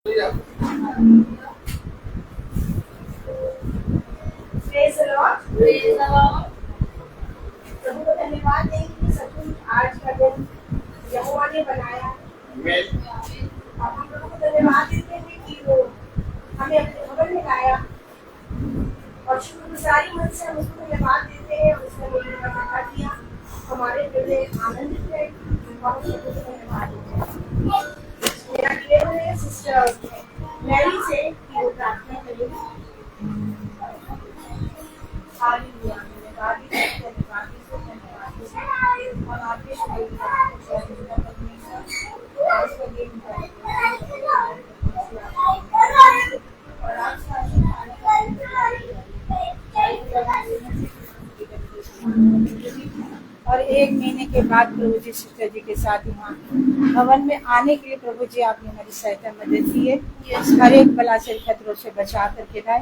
Praise the Lord. Praise the Lord. प्रभु को धन्यवाद देंगे कि सचमुच आज का दिन यहोवा ने बनाया। और हम प्रभु को धन्यवाद देते हैं कि वो हमें अपने भवन में लाया और शुक्रगुजारी मन से हम उसको धन्यवाद देते हैं। उसने मेरी मदद किया, हमारे दिल में आनंदित है और उसको धन्यवाद देते हैं। मेरा निवेदन है सिस्टर मैरी से कि वो प्रार्थना करेगी। हालेलुया। धन्यवाद और आपके और 1 महीने के बाद प्रभु जी सिस्टर जी के साथ यहाँ भवन में आने के लिए प्रभु जी आपने हमारी सहायता मदद की है। हर एक बला से खतरों से बचा करके लाए,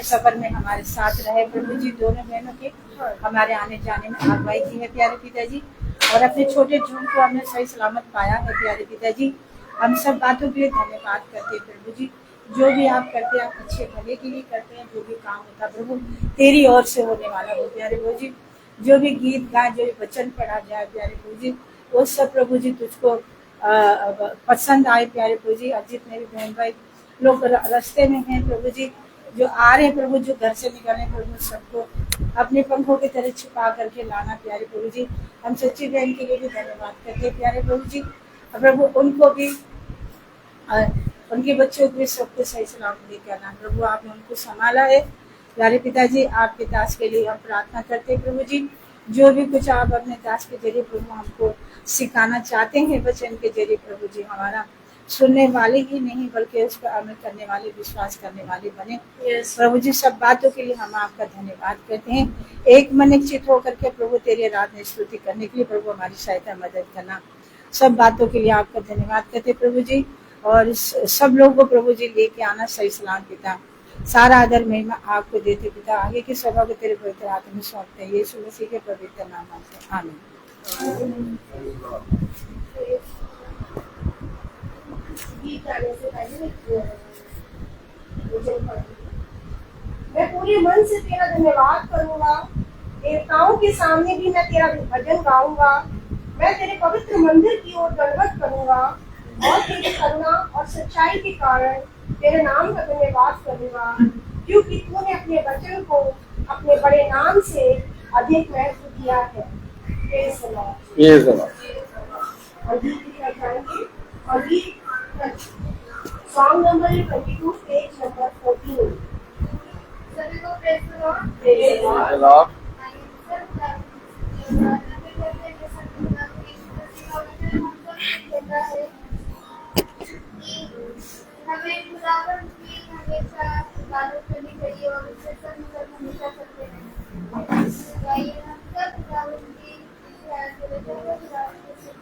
सफर में हमारे साथ रहे प्रभु जी। दोनों बहनों के हमारे आने जाने में अगुवाई की है प्यारे पिताजी, और अपने छोटे झूम को हमने सही सलामत पाया है प्यारे पिताजी। हम सब बातों के लिए धन्यवाद करते हैं प्रभु जी। जो भी आप करते हैं आप अच्छे भले के लिए करते हैं। जो भी काम होता प्रभु तेरी ओर से होने वाला हो प्यारे प्रभु जी। जो भी गीत गाए, जो भी वचन पढ़ा जाए प्यारे प्रभु जी, वो सब प्रभु जी तुझको पसंद आए प्यारे प्रभु जी। और जितने भी बहन भाई लोग रास्ते में हैं प्रभु जी, जो आ रहे हैं प्रभु, जो घर से निकल रहे प्रभु, सबको अपने पंखों की तरह छिपा करके लाना प्यारे प्रभु जी। हम सच्ची बहन के लिए भी धन्यवाद करते हैं प्यारे प्रभु जी। और प्रभु उनको भी उनके बच्चों को भी सबको सही सलामत लेकर आना प्रभु। आपने उनको संभाला है प्यारे पिताजी। आपके दास के लिए हम प्रार्थना करते हैं प्रभु जी। जो भी कुछ आप अपने दास के जरिए प्रभु हमको सिखाना चाहते हैं वचन के जरिए प्रभु जी, हमारा सुनने वाले ही नहीं बल्कि उस पर अमल करने वाले, विश्वास करने वाले बने प्रभु जी। सब बातों के लिए हम आपका धन्यवाद करते हैं। एक मन एक चित होकर के प्रभु तेरी आराधना स्तुति करने के लिए प्रभु हमारी सहायता मदद करना। सब बातों के लिए आपका धन्यवाद करते प्रभु जी। और सब लोगों को प्रभु जी लेके आना सही सलाम पिता। सारा आदर महिमा आपको देते पिता। आगे की सभा को तेरे पवित्र हाथ में सौंपते हैं यीशु मसीह के पवित्र नाम से, आमीन। मैं पूरे मन से तेरा धन्यवाद करूंगा, देवताओं के सामने भी मैं तेरा भजन गाऊंगा। मैं तेरे पवित्र मंदिर की ओर दंडवत करूंगा और तेरी करुणा और सच्चाई के कारण तेरे नाम का धन्यवाद करूंगा, क्योंकि तूने अपने वचन को अपने बड़े नाम से अधिक महत्व दिया है। और सॉन्ग नंबर 22 पेज नंबर 14। सभी को प्रेज द लॉर्ड। हमें खुदावंद की हमेशा इबादत करनी चाहिए और उससे संग हमेशा करते हैं। गाइए हम सब खुदावंद की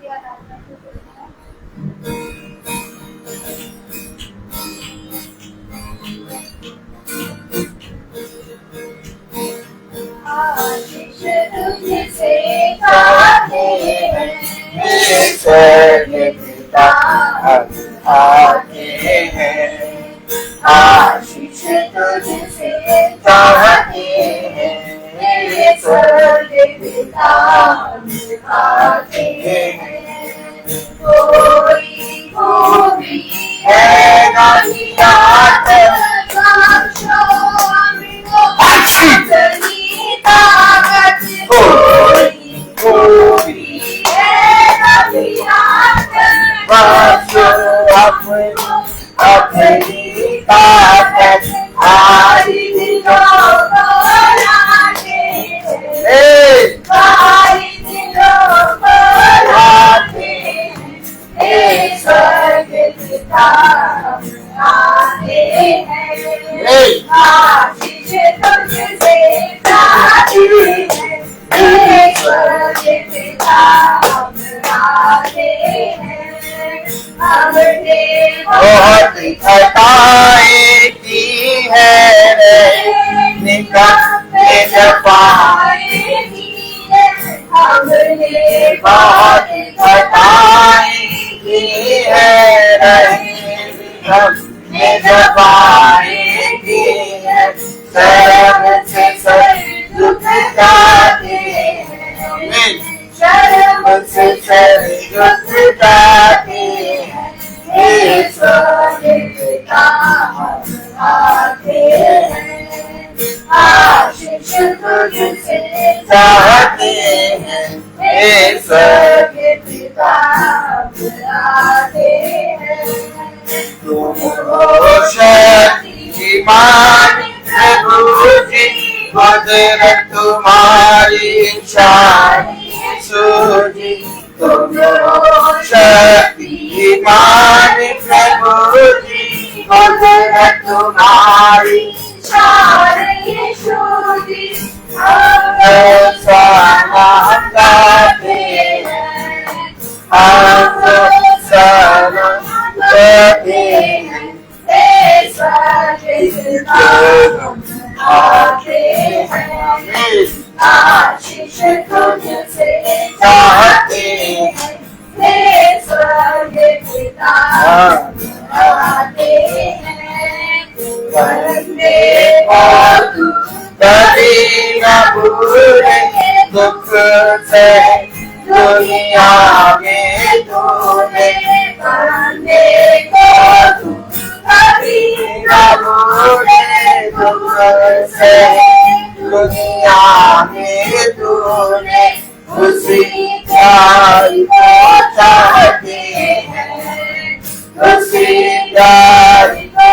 आराधना करते हैं। आशीष तुझसे गाते हैं मेरे पिता आते हैं। आशीष तुझसे चाहते हैं मेरे स्वर्ग पिता आते हैं। कोई खूबी है नहीं ताकत, कोई खूबी है नहीं अपनी ताकत भारी दिलों को लाते हैं, भारी दिलों को लाते हैं। स्वर्ग पिता आते हैं। आशीष तुझसे गाते हैं स्वर्ग पिता आते हैं। बहुत खताएं की है निकलने जपाए की है। हमने बहुत खताएं की है में दबाएंगे, शर्म से सर झुकाते हैं, शर्म से सर झुकाते हैं, हे स्वर्ग पिता आते हैं, आशीष तुझसे चाहते हैं, हे स्वर्ग पिता आते हैं। तुम हो शक्तिमान प्रभु जी, कुदरत तुम्हारी शान यीशु जी, तुम हो शक्तिमान प्रभु जी, कुदरत तुम्हारी शान यीशु जी, हम सलाम गाते हैं, हम सलाम गाते हैं, हे स्वर्ग पिता आते हैं, आशीष तुझसे चाहते हैं, हे स्वर्ग पिता आते हैं, वंदे मातरम कभी न भूले दुख से दुनिया में तूने, वंदे को तू कभी न भूले दुख से दुनिया में तूने, उसी प्यार को चाहते हैं, उसी प्यार को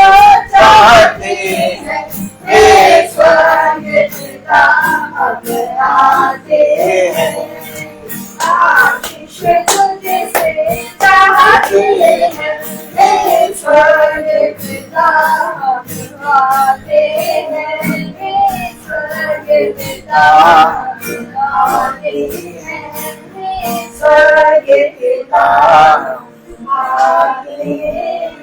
चाहते हैं, हे स्वर्ग पिता अब आते हैं, आशीष तुझसे चाहते हैं, हे स्वर्ग पिता अब आते हैं, हे स्वर्ग पिता अब आते हैं, हे स्वर्ग पिता आते हैं।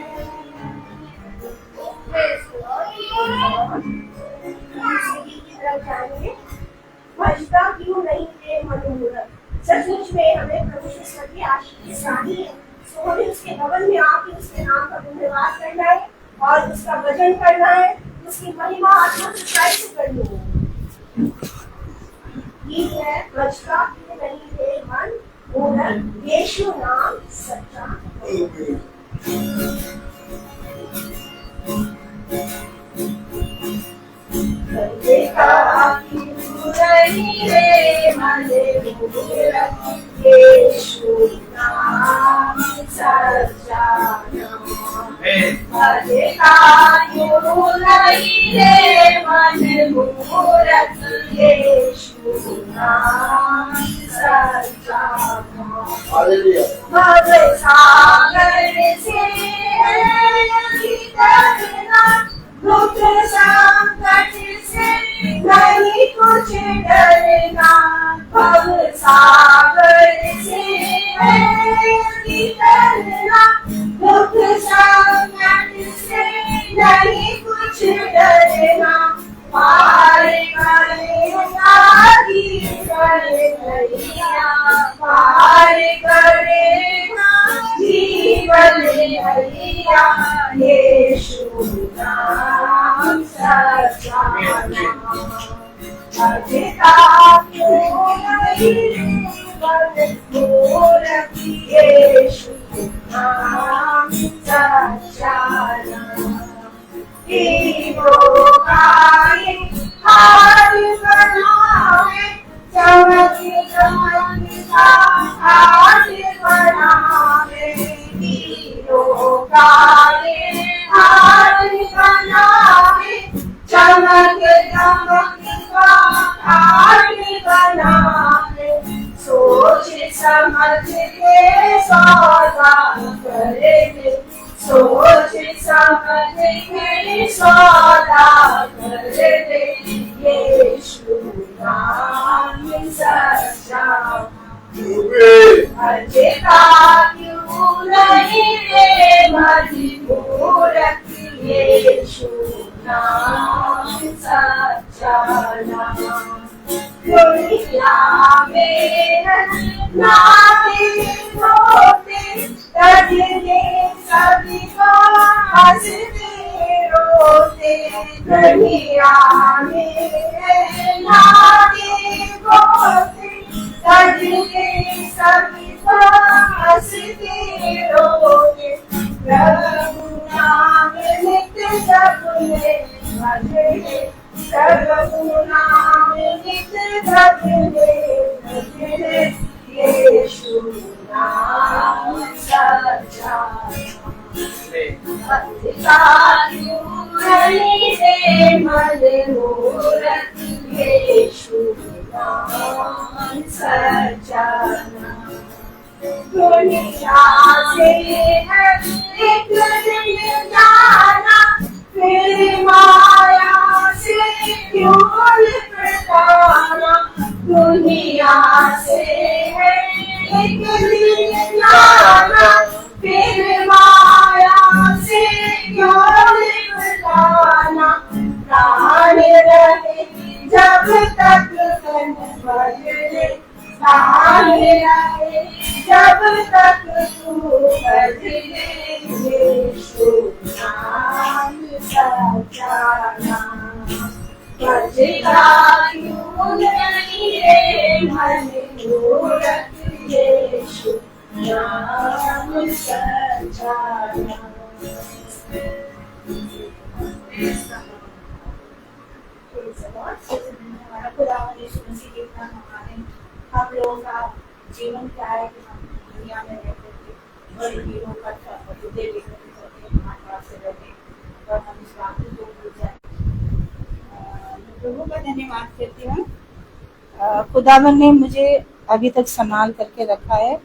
भजता क्यों नहीं थे मनोहर, सचमुच में हमें प्रभु ईश्वर की आशीष पानी है, तो हमें उसके भवन में आके उसके नाम का धन्यवाद करना है और उसका भजन करना है, उसकी महिमा आत्मा से करनी है। गीत है भजता क्यों नहीं थे मनोहर, यीशु नाम सच्चा। यीशु नाम सच्चा दुख संकट से नहीं कुछ डरना, भव सागर से नहीं डरना, दुख संकट से नहीं कुछ डरना, पार करेगा जीवन हरिया, पार करेगा जीवन हरिया, यीशु नाम सच्चा नाम। भजता क्यों नहीं मनोहर, यीशु नाम सच्चा नाम। हीरो गाए हाथ बनाए, चमक चमकता हाथ बनाए, हीरो गाए हाथ बनाए, चमक चमकता हाथ बनाए, सोच समझ के सौदा करेंगे, सोच समझ के सौदा करेंगे, यीशु नाम सच्चा। भजता क्यों नहीं रे मजबूर, यीशु नाम सच्चा नाम। दुनिया में नाते होते, तजने सभी को हंसते दुनिया में लागे होते सजने सभी हंसते रोते प्रभु नाम नित्य जपने भजने प्रभु नाम नित्य जपने भजने यीशु नाम सच्चा दुनिया से है एक दिन जाना फिर माया से क्यों लिपटाना दुनिया से है एक दिन जाना फिर माया से क्यों लिपटाना प्राण रहे जब तक तन बदले प्राण रहे जब तक तू बदले यीशु नाम सच्चा नाम बजता क्यों नहीं रे मन मूरत यीशु नाम सच्चा नाम हम लोगों का जीवन क्या है कि हम दुनिया में रहते थे बड़े हीरो का हृदय लेकर से रहते और हम इस बात को भूल जाए। प्रभु का धन्यवाद करती हूँ। खुदावन ने मुझे अभी तक संभाल करके रखा है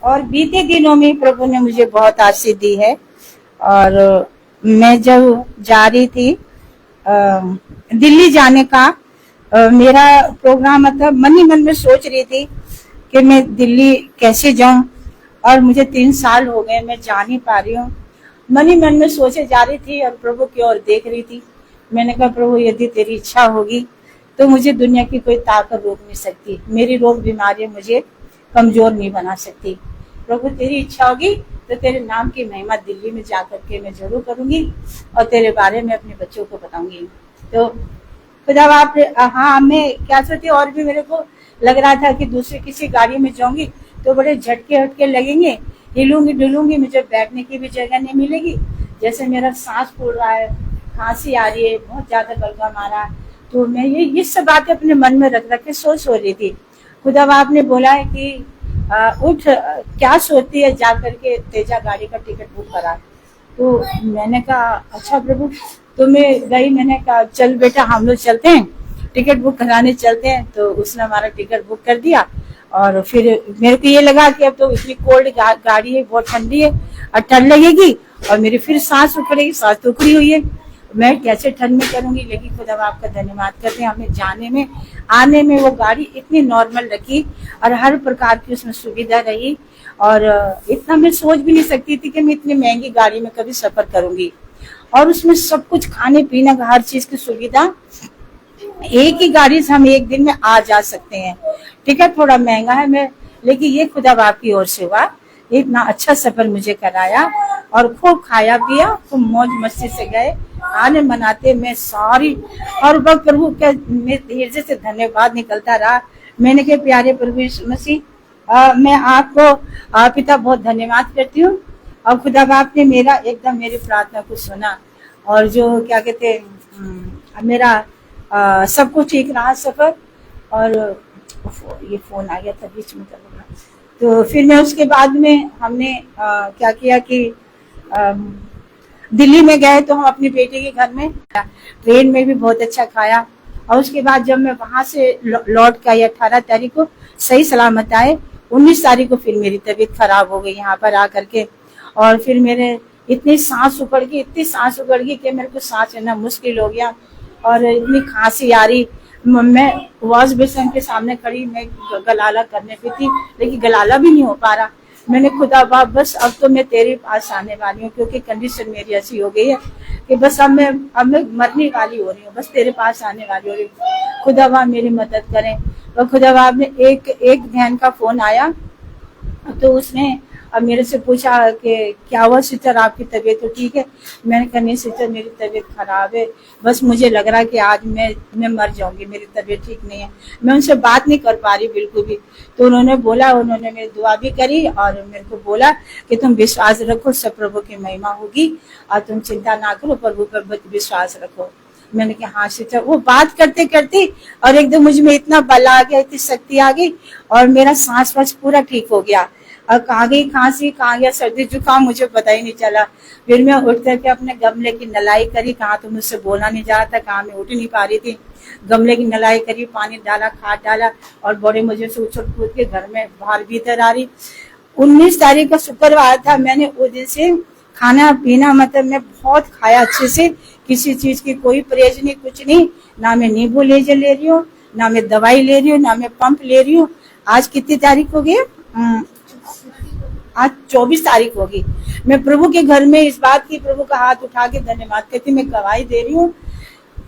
और बीते दिनों में प्रभु ने मुझे बहुत आशीष दी है। और मैं जब जा रही थी दिल्ली जाने का मेरा प्रोग्राम, मतलब मन ही मन में सोच रही थी कि मैं दिल्ली कैसे जाऊं और मुझे 3 साल हो गए मैं जा नहीं पा रही हूँ। मन ही मन में सोचे जा रही थी और प्रभु की ओर देख रही थी। मैंने कहा प्रभु यदि तेरी इच्छा होगी तो मुझे दुनिया की कोई ताकत रोक नहीं सकती, मेरी रोग बीमारी मुझे कमजोर नहीं बना सकती। प्रभु तेरी इच्छा होगी तो तेरे नाम की महिमा दिल्ली में जा करके मैं जरूर करूंगी और तेरे बारे में अपने बच्चों को बताऊंगी। तो खुदा आप, हाँ मैं क्या सोचती, और भी मेरे को लग रहा था कि दूसरी किसी गाड़ी में जाऊंगी तो बड़े झटके हटके लगेंगे, हिलूंगी डुलूंगी, मुझे बैठने की भी जगह नहीं मिलेगी। जैसे मेरा सांस फूल रहा है, खांसी आ रही है, बहुत ज्यादा बलगम आ रहा है। तो मैं ये सब बातें अपने मन में रख के सोच रही थी। खुदा आपने बोला है कि उठ, क्या सोचती है, जा करके तेजा गाड़ी का टिकट बुक करा। तो मैंने कहा अच्छा प्रभु। तो मैं गई, मैंने कहा चल बेटा हम लोग चलते हैं, टिकट बुक कराने चलते हैं। तो उसने हमारा टिकट बुक कर दिया और फिर मेरे को ये लगा कि अब तो इतनी कोल्ड गाड़ी है, बहुत ठंडी है और ठंड लगेगी और मेरी फिर सांस उखड़ेगी, सांस तो उखड़ी हुई है, मैं कैसे ठंड में करूंगी। लेकिन खुदा आपका धन्यवाद करते हैं, हमें जाने में आने में वो गाड़ी इतनी नॉर्मल रखी और हर प्रकार की उसमें सुविधा रही। और इतना मैं सोच भी नहीं सकती थी कि मैं इतनी महंगी गाड़ी में कभी सफर करूंगी। और उसमें सब कुछ खाने पीने का हर चीज की सुविधा, एक ही गाड़ी से हम एक दिन में आ जा सकते हैं। टिकट थोड़ा महंगा है मैं, लेकिन ये खुदा बाप की ओर से हुआ। इतना अच्छा सफर मुझे कराया और खूब खाया पिया, खूब मौज मस्ती से गए, आने मनाते मैं सारी हर वक्त प्रभु का हृदय से धन्यवाद निकलता रहा। मैंने कहा प्यारे प्रभु यीशु मसीह, मैं आपको पिता बहुत धन्यवाद करती हूँ। और खुदा बाप ने मेरा एकदम मेरी प्रार्थना को सुना और जो क्या कहते मेरा सब कुछ ठीक रहा सफर। और ये फोन आ गया था बीच में करना। तो फिर मैं उसके बाद में हमने क्या किया कि दिल्ली में गए तो हम अपनी बेटी के घर में, ट्रेन में भी बहुत अच्छा खाया। और उसके बाद जब मैं वहां से लौट के आई 18 तारीख को सही सलामत आए, 19 तारीख को फिर मेरी तबीयत खराब हो गई यहाँ पर आकर के। और फिर मेरे इतनी सांस उखड़ गई, इतनी सांस उखड़ गई कि मेरे को सांस लेना मुश्किल हो गया और इतनी खांसी आ रही। मैं वॉश बेसिन के सामने खड़ी, मैं गलाला करने पे थी लेकिन गलाला भी नहीं हो पा रहा। मैंने खुदा बाप बस अब तो मैं तेरे पास आने वाली हूँ, क्योंकि कंडीशन मेरी ऐसी हो गई है कि बस अब मैं मरने वाली हो रही हूँ, बस तेरे पास आने वाली हो रही हूँ। खुदा बाप मेरी मदद करें। और खुदा बाप ने एक ध्यान का फोन आया तो उसने अब मेरे से पूछा कि क्या हुआ सिस्टर, आपकी तबीयत तो ठीक है? मैंने कहा नहीं सिस्टर, मेरी तबीयत खराब है, बस मुझे लग रहा है कि आज मैं मर जाऊंगी, मेरी तबीयत ठीक नहीं है। मैं उनसे बात नहीं कर पा रही बिल्कुल भी। तो उन्होंने मेरी दुआ भी करी और मेरे को बोला कि तुम विश्वास रखो, सब प्रभु की महिमा होगी और तुम चिंता ना करो, प्रभु पर विश्वास रखो। मैंने कहा हाँ सिस्टर। वो बात करते करते और एकदम मुझ में इतना बल आ गया, इतनी शक्ति आ गई और मेरा सांस वास पूरा ठीक हो गया। और कहाँ गई खांसी, कहाँ गया सर्दी जुकाम, मुझे पता ही नहीं चला। फिर मैं उठ करके अपने गमले की नलाई करी, कहाँ तो मुझसे बोला नहीं जा रहा था, कहाँ मैं उठ नहीं पा रही थी। गमले की नलाई करी, पानी डाला, खाद डाला और बड़े मजे से उछल कूद के घर में बाहर भीतर आ रही। 19 तारीख का शुक्रवार था। मैंने उस दिन से खाना पीना मतलब मैं बहुत खाया अच्छे से, किसी चीज की कोई परहेज नहीं, कुछ नहीं। ना मैं नींबू लेजर ले रही हूँ, ना मैं दवाई ले रही हूँ, ना मैं पंप ले रही हूँ। आज कितनी तारीख हो गई? आज 24 तारीख होगी। मैं प्रभु के घर में इस बात की प्रभु का हाथ उठा के धन्यवाद करती मैं गवाही दे रही हूँ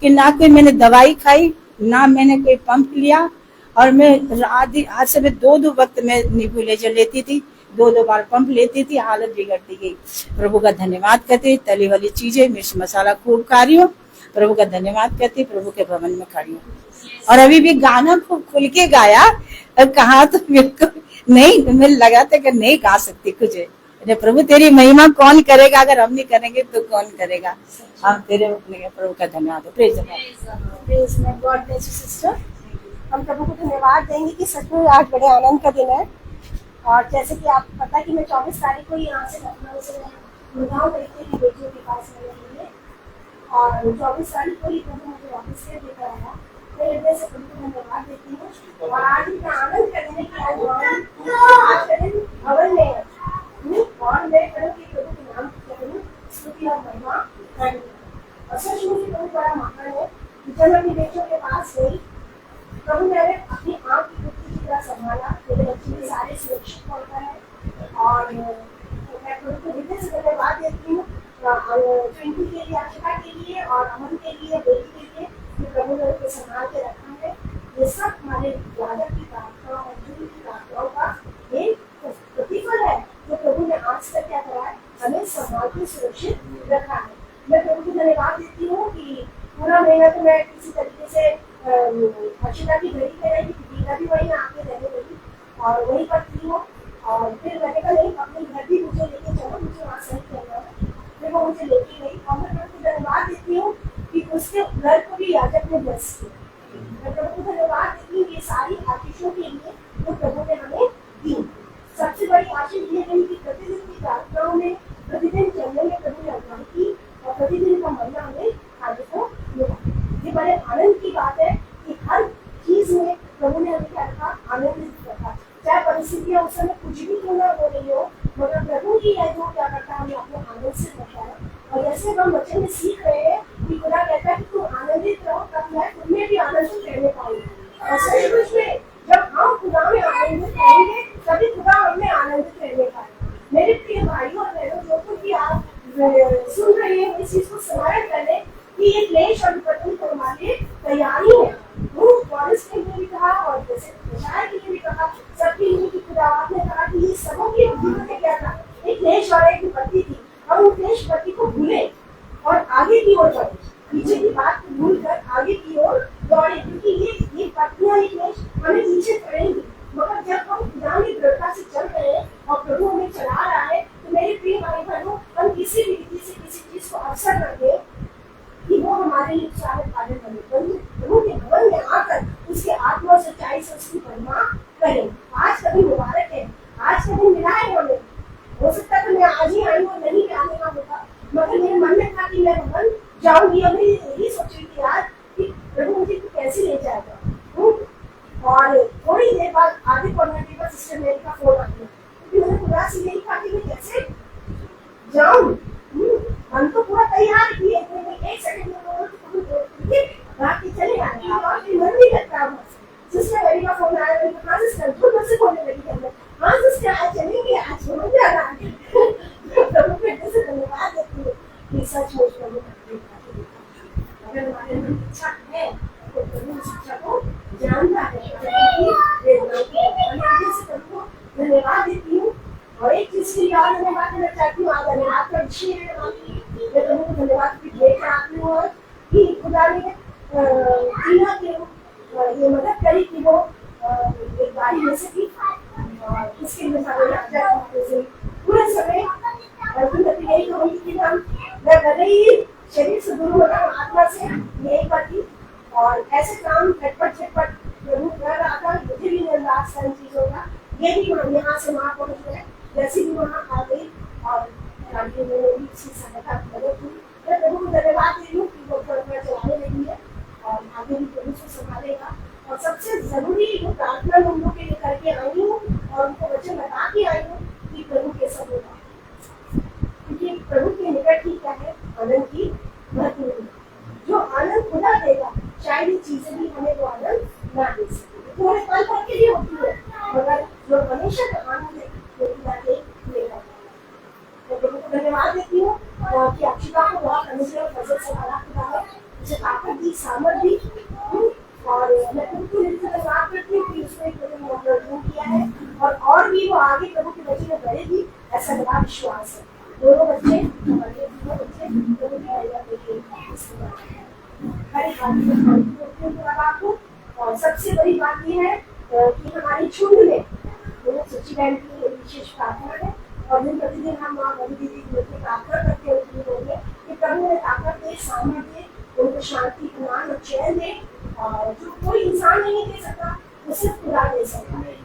कि ना कोई मैंने दवाई खाई, ना मैंने कोई पंप लिया। और मैं आज से मैं 2 वक्त में नींबू लेजर लेती थी, 2 बार पंप लेती थी, हालत बिगड़ती गई। प्रभु का धन्यवाद करते, तली वाली चीजें मिर्च मसाला खूब खा रही हूँ, प्रभु का धन्यवाद करते, प्रभु के भवन में खड़ी हूँ। और अभी भी गाना खूब खुल के गाया और कहा तो बिल्कुल नहीं, मुझे लगा था कि नहीं गा सकती कुछ। प्रभु तेरी महिमा कौन करेगा, अगर हम नहीं करेंगे तो कौन करेगा। हम तेरे प्रभु का धन्यवाद हो। Praise God bless you sister. हम प्रभु को धन्यवाद देंगे कि सच में आज बड़े आनंद का दिन है। और जैसे कि आपको पता है कि मैं 24 तारीख को यहाँ से लखनऊ से गुड़गांव गई थी बेटियों के पास रहने के लिए, और 24 तारीख को ही प्रभु मुझे वापस से लेकर आया। मैं हृदय से प्रभु को धन्यवाद देती हूँ। और आज इतना आनंद का दिन है कि आज का दिन भवन में है और मैं प्रभु के नाम की करूँ स्तुति और महिमा करूँ। और सच में प्रभु बड़ा महान है। जब मैं अपनी बेटियों के पास गई, प्रभु मैंने अपनी आँख की पुत्री की तरह संभाला, मेरे बच्चे के सारे सुरक्षित होता है। और मैं प्रभु को हृदय से धन्यवाद देती हूँ ट्विंकल के लिए, आशिका के लिए और अमन के लिए, बेटी के लिए, जो प्रभु ने उनको संभाल के रखा है। ये सब हमारे यादव की प्रार्थनाओं और जुड़ी की प्रार्थनाओं का एक प्रतिफल है जो प्रभु ने आज तक क्या करा है, हमें संभाल के सुरक्षित रखा है। मैं प्रभु को धन्यवाद देती हूँ कि पूरा महीना तो मैं किसी तरीके से अक्षता की घड़ी पे रही, दीदा भी वहीं आके रहने लगी और वहीं पर थी वो। और फिर मैंने कहा नहीं, अपने घर भी मुझे लेके चलो, मुझे वहाँ सही करना है। फिर वो मुझे लेके गई और मैं प्रभु को धन्यवाद देती हूँ कि उसके घर को भी याजक ने ब्लेस किया। मैं प्रभु को धन्यवाद देती हूँ ये सारी आशीषों के लिए जो प्रभु ने हमें दी। सबसे बड़ी आशीष ये रही कि प्रतिदिन की प्रार्थनाओं में, प्रतिदिन चलने में प्रभु ने अगुवाई की और प्रतिदिन का महीना हमें आगे को मिला। ये बड़े आनंद की बात है कि हर चीज में प्रभु ने हमें क्या रखा, आनंदित रखा। चाहे परिस्थितियां उस समय कुछ भी क्यों ना हो रही हो, मगर प्रभु ही है जो क्या करता है, हमें अपने आनंद से रखा है। और जैसे हम वचन में सीख रहे हैं कि खुदा कहता है कि तुम आनंदित रहो, तब मैं तुम्हें भी आनंदित रहने पाऊंगा। और सचमुच में जब हम खुदा में आनंदित रहेंगे तभी खुदा हमें आनंदित रहने पाएगा। मेरे प्रिय भाइयों और बहनों, जो कुछ भी आप सुन रहे हैं इस चीज को स्मरण कर लें कि ये क्लेश और विपत्ति तो हमारे तैयारी है। वो पौलुस के लिए भी कहा और जैसे यशायाह के लिए भी कहा, सबके लिए कि खुदा ने कहा कि ये सबों के जीवन में क्या था, एक क्लेश और एक विपत्ति थी। और उन क्लेश विपत्ति को भूले और आगे की ओर बढ़े, पीछे की बात को भूल कर आगे की ओर दौड़े, क्योंकि ये पत्तियां, ये क्लेश हमें पीछे करेंगी। मगर जब हम खुदा की दृढ़ता से चल रहे हैं और प्रभु हमें चला रहा है, तो मेरे प्रिय भाई बहनों, हम किसी भी रीति से किसी चीज को अवसर न दें कि वो हमारे लिए उत्साहित पालन बने। प्रभु के भवन में आकर उसके आत्मा और सच्चाई से उसकी महिमा करें। आज का दिन मुबारक है, आज का दिन मिला है हमें। हो सकता है मैं आज ही आई और नहीं आने का होता, मगर मेरे मन में था कि मैं भवन जाऊंगी। और मैं यही सोच रही थी यार कि प्रभु मुझे कैसे ले जाएगा। और थोड़ी देर बाद आगे पढ़ने के बाद सिस्टर मेरी का फोन आ गया, क्योंकि मैंने खुदा से यही कहा कि मैं कैसे जाऊं। हम तो पूरा तैयार किए, एक सेकंड में बाकी चले आए और फिर मन नहीं करता। सिस्टर मेरी का फोन आया, मैंने कहा सिस्टर तुम मुझसे बोलने लगी करना, हाँ सिस्टर आज चलेंगे, आज समझ जाना। प्रभु को ऐसे धन्यवाद देती हूँ कि सचमुच प्रभु अगर हमारे मन इच्छा है तो प्रभु उस इच्छा को जानता है। प्रभु को धन्यवाद देती हूँ और एक चीज की और धन्यवाद देना चाहती हूँ, आज धन्यवाद का विषय है मैं प्रभु को धन्यवाद भी देना चाहती हूँ कि खुदा ने टीना के ये मदद करी कि वो एक गाड़ी ले सकी और इसके लिए सारे राजा पूरे समय यही कहूँगी कि मैं भले ही शरीर से दूर होता हूँ, आत्मा से यही करती और ऐसे काम झटपट झटपट प्रभु कर रहा था, मुझे भी मिल रहा सारी चीजों का। ये भी यहाँ से वहाँ पहुँच गए, जैसे भी वहाँ आ गई और मैंने भी इसकी सहायता मदद की। मैं प्रभु को धन्यवाद दे रही हूँ कि वो थोड़ा चलाने लगी है और आगे भी प्रभु से संभालेगा। और सबसे जरूरी वो प्रार्थना मैं उन लोगों के लिए करके आई हूँ और उनको वचन बता के आई हूँ कि प्रभु के सब होगा, क्योंकि प्रभु के निकट ही क्या है, आनंद की महत्व। जो आनंद खुदा देगा शायद ये चीजें भी हमें वो आनंद ना दे सके, थोड़े पल भर के लिए होती है, मगर जो हमेशा का आनंद है वो खुदा देगा। मैं प्रभु को धन्यवाद देती हूँ कि अक्षिता को बहुत अनुग्रह और फजल से भरा खुदा है, उसे ताकत दी, सामर्थ दी और मैं प्रभु को धन्यवाद करती हूँ कि उसने प्रभु किया है और भी वो आगे प्रभु के बच्चे में बढ़ेगी, ऐसा मेरा विश्वास है। दोनों बच्चे हमारे दोनों बच्चे प्रभु की महिमा के लिए हर बात को। और सबसे बड़ी बात ये है कि हमारी झुंड में सच्ची बहन की विशेष प्रार्थना है और दिन प्रतिदिन हम बड़ी दीदी की प्रार्थना करते हैं कि प्रभु ने ताकत दे, सामर्थ्य दे, उनको शांति, इत्मीनान और चैन दे और जो कोई इंसान नहीं दे सकता वो सिर्फ खुदा दे सकता है।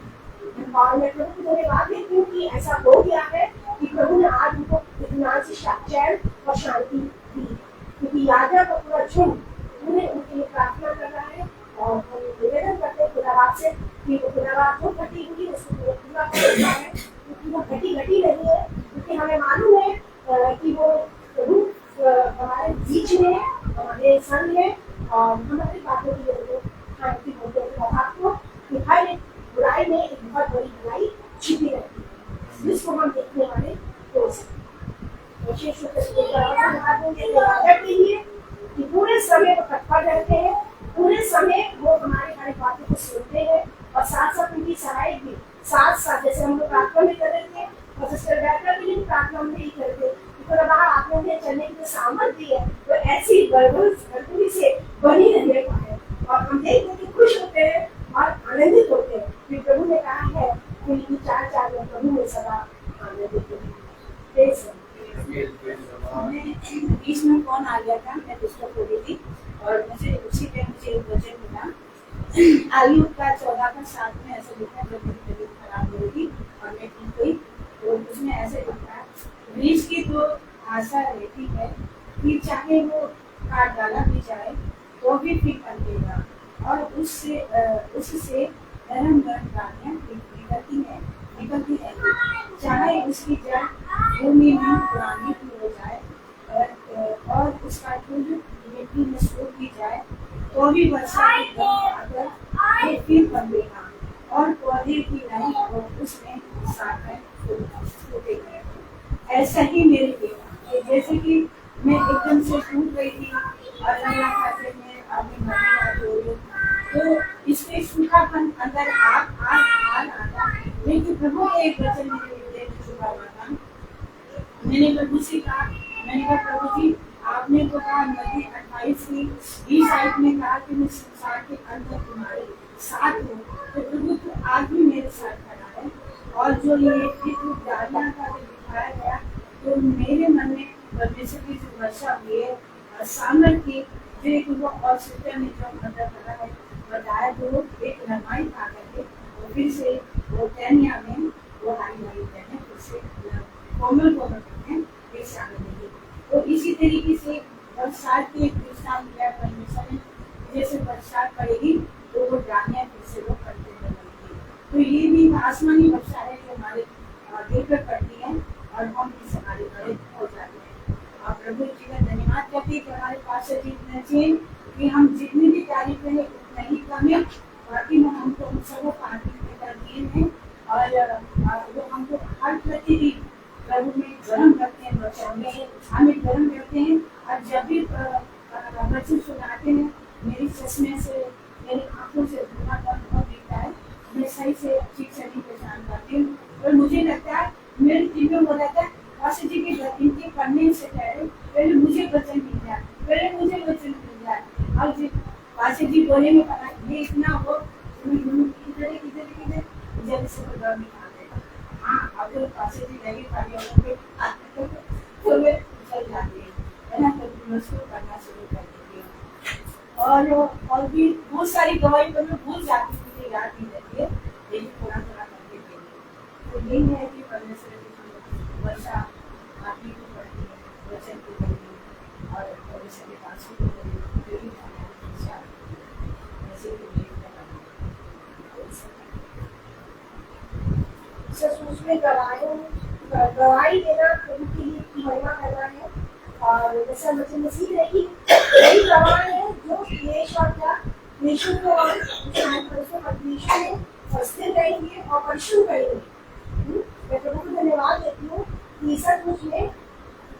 और मैं प्रभु को धन्यवाद देती हूँ कि ऐसा हो गया है कि प्रभु ने आज उनको इत्मीनान से चैन और शांति दी, क्योंकि याजक का पूरा झुंड उन्हें उनके लिए प्रार्थना कर रहा है और हम निवेदन करते हैं खुदाबाद से कि वो खुदाबाद जो घटी हुई उसको पूरा करना है, क्योंकि वो घटी नहीं है, क्योंकि हमें मालूम है कि वो प्रभु हमारे बीच में, हमारे संग में और हमारी बातों की शांति होते हैं। आपको कि हर एक बुराई में एक बहुत बड़ी बुराई छिपी रहती है जिसको हम देखने वाले हो सकते। विशेष रूप से के लिए कि पूरे समय वो तत्पर रहते हैं, पूरे समय वो हमारे हर बातों को सुनते हैं और साथ साथ उनकी सहायक भी साथ जैसे हम लोग प्रार्थना में कर रहे थे और सिस्टर बैठकर के लिए प्रार्थना में ही करते, तो बाहर आपने उन्हें चलने की सामर्थ दी है तो ऐसी भरपूरी से बनी रहने पाए और हम देखते कि खुश होते हैं और आनंदित होते हैं। फिर प्रभु ने कहा है कि चार में प्रभु में सदा आनंदित होते। बीच में कौन आ गया था, मैं डिस्टर्ब हो गई थी और मुझे उसी पे मुझे एक वचन मिला आयु का 14:7 में ऐसे लिखा है, जब मेरी तबीयत खराब हो रही और मैं ठीक हुई तो उसमें ऐसे लिखा है, वृक्ष की तो आशा रहती है कि चाहे वो काट डाला भी जाए तो भी फिर पनपेगा और उससे नरम डालियां निकलती है, चाहे उसकी जड़ भूमि में पुरानी हो जाए और उसका फूल मिट्टी में सूख भी जाए तो भी वर्षा की आकर वो फिर पनपेगा और पौधे की नई और उसमें शाखाएं फूटेंगी। ऐसा ही मेरे बेटा, जैसे कि मैं एकदम से टूट गई थी और अल्लाह खाते में अपनी मम्मी तो इसमें सूखापन अंदर आ आता, लेकिन प्रभु के एक वचन मेरे हृदय में छुपा हुआ था। मैंने प्रभु से कहा, मैंने कहा प्रभु जी आपने तो कहा नदी 28 की 20 आयत में कहा कि मैं संसार के अंदर तुम्हारे साथ हूँ, तो प्रभु तो आज भी मेरे साथ खड़ा है और जो ये डालियां का दिखाया गया तो मेरे मन में परमेश्वर की जो वर्षा हुई है सामर्थ्य की जो वो और सिस्टर ने जो अंदर करा है बताया, तो एक लम्हाई खा करके और फिर से वो कैनिया में वो हाई है फिर से कोमल में फिर से आने लगी। तो इसी तरीके से बरसात के दृष्टांत दिया परमेश्वर ने, जैसे बरसात पड़ेगी तो वो डालियां फिर से वो करते रहेंगे। तो ये भी आसमानी वर्षा है जो हमारे दिल पर पड़ती है और हम इस हमारे बड़े हो जाते हैं। और प्रभु जी का धन्यवाद करते हैं कि हमारे पास इतना चीज कि हम जितनी भी तारीफ करें उतना ही कम है, बाकी में हमको उन सबको पानी कर दिए हैं और वो हमको हर प्रतिदिन प्रभु में गर्म करते हैं, वचन में हमें गर्म करते हैं। और जब भी वचन सुनाते हैं मेरी चश्मे से मेरी आंखों से धुआं बहुत दिखता है, मैं सही से ठीक से नहीं पहचान पाती हूँ और मुझे लगता है मैं मालूम हो रहा था पास्टर जी की इनके पढ़ने से पहले मुझे वचन मिल जाए, पहले मुझे वचन मिल जाए। और जी पास्टर जी बोले में पता ये इतना हो किधर जल्दी से दौड़ निकाल देगा। हाँ अब तो पास्टर जी लगे पानी तो मैं चल जाती है ना, तो उसको करना शुरू कर देती हूँ। और भी बहुत सारी गवाही पर मैं भूल जाती हूँ, मुझे याद नहीं रहती है, लेकिन थोड़ा थोड़ा करके देती। तो यही है कि परमेश्वर की वर्षा आदमी को पढ़ती है, वचन को पढ़ती है और परमेश्वर के पास को जो भी सचमुच में गवाही देना प्रभु के लिए की महिमा करना है। और जैसा मुझे नसीब है कि यही गवाह है जो ईश्वर का यीशु को परमेश्वर में स्थिर रहेंगे और परिश्रम करेंगे। मैं प्रभु को धन्यवाद देती हूँ कि सचमुच में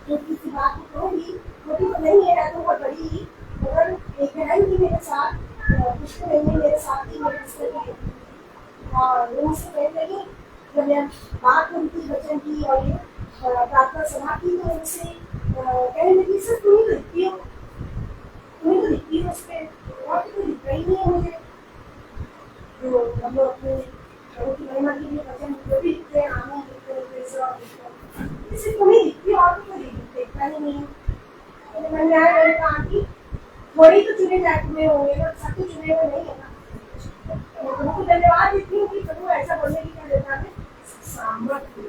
जो किसी बात को कहूँगी छोटी तो नहीं है, तो बहुत बड़ी ही, मगर एक बहन की मेरे साथ कुछ महीने मेरे साथ ही मेरे रिश्ते की और वो मुझसे कहने लगी जब मैं बात उनकी वचन की और ये प्रार्थना सभा की, तो उनसे कहने लगी सर तुम्हें तो दिखती हो उस पर और तो दिख रही नहीं है मुझे। तो हम लोग अपने प्रभु की महिमा के लिए वचन जो भी लिखते हैं आने लिखते हैं जैसे तुम्हें दिखती हो और तो देखता ही नहीं है। मैंने मैंने कहा कि थोड़ी तो चुने जाए तुम्हें होंगे ना, सब तो चुने हुए नहीं है ना। मैं प्रभु को धन्यवाद देती हूँ कि प्रभु ऐसा बोलने की क्या देता है सामर्थ्य।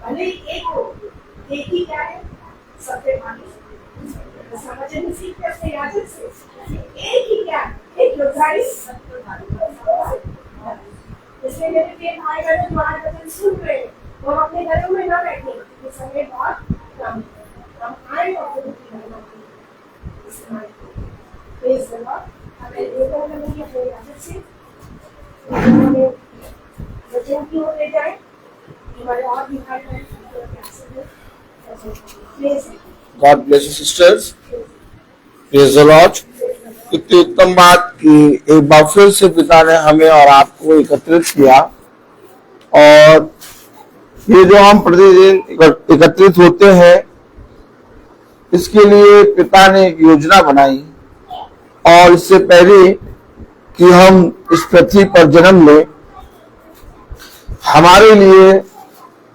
भले एक हो, एक ही क्या है सबसे पानी समझे नहीं कैसे याद से एक ही क्या एक योद्धाई इसलिए मेरे प्रिय भाई बहन जो आज वचन सुन रहे हैं वो अपने घरों में न बैठे, ये समय बहुत कम है। हम आए और प्रभु की महिमा की इस्तेमाल करें। Praise the Lord. हमें देखो हमें ये अपने याद से हमें वचन की ओर ले जाए हमारे और भी भाई बहन God bless you sisters. Praise the Lord. कितनी उत्तम बात कि एक बार फिर से पिता ने हमें और आपको एकत्रित किया और ये जो हम प्रतिदिन एकत्रित होते हैं इसके लिए पिता ने एक योजना बनाई और इससे पहले कि हम इस पृथ्वी पर जन्म लें हमारे लिए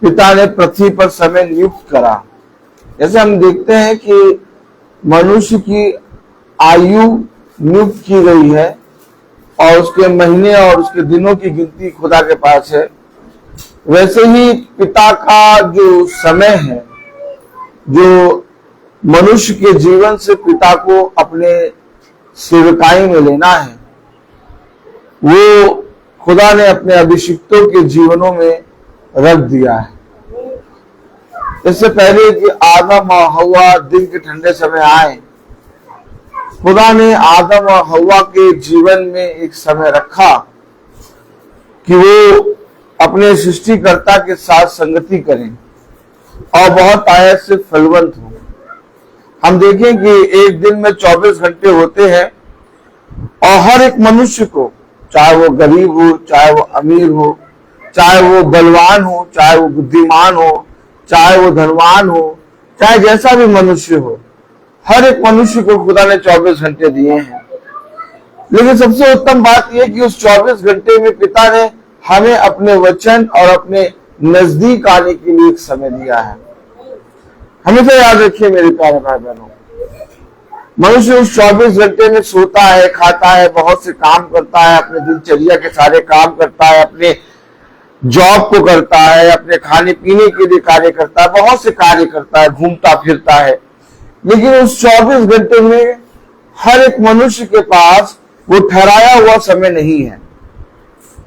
पिता ने पृथ्वी पर समय नियुक्त करा। जैसे हम देखते हैं कि मनुष्य की आयु नियुक्त की गई है और उसके महीने और उसके दिनों की गिनती खुदा के पास है, वैसे ही पिता का जो समय है जो मनुष्य के जीवन से पिता को अपने सेवकाई में लेना है वो खुदा ने अपने अभिषिक्तों के जीवनों में रख दिया है। इससे पहले कि आदम और हव्वा दिन के ठंडे समय आए खुदा ने आदम और हव्वा के जीवन में एक समय रखा कि वो अपने सृष्टिकर्ता के साथ संगति करें और बहुत आयत से फलवंत हो। हम देखें कि एक दिन में 24 घंटे होते हैं और हर एक मनुष्य को चाहे वो गरीब हो चाहे वो अमीर हो चाहे वो बलवान हो चाहे वो बुद्धिमान हो चाहे वो धनवान हो चाहे जैसा भी मनुष्य हो हर एक मनुष्य को खुदा ने 24 घंटे दिए हैं। लेकिन सबसे उत्तम बात यह कि उस 24 घंटे में पिता ने हमें अपने वचन और अपने नजदीक आने के लिए एक समय दिया है। हमेशा याद रखिए मेरे प्यारे भाई बहनों, मनुष्य उस 24 घंटे में सोता है खाता है बहुत से काम करता है, अपने दिनचर्या के सारे काम करता है, अपने जॉब को करता है, अपने खाने पीने के लिए कार्य करता है, बहुत से कार्य करता है, घूमता फिरता है। लेकिन उस 24 घंटे में हर एक मनुष्य के पास वो ठहराया हुआ समय नहीं है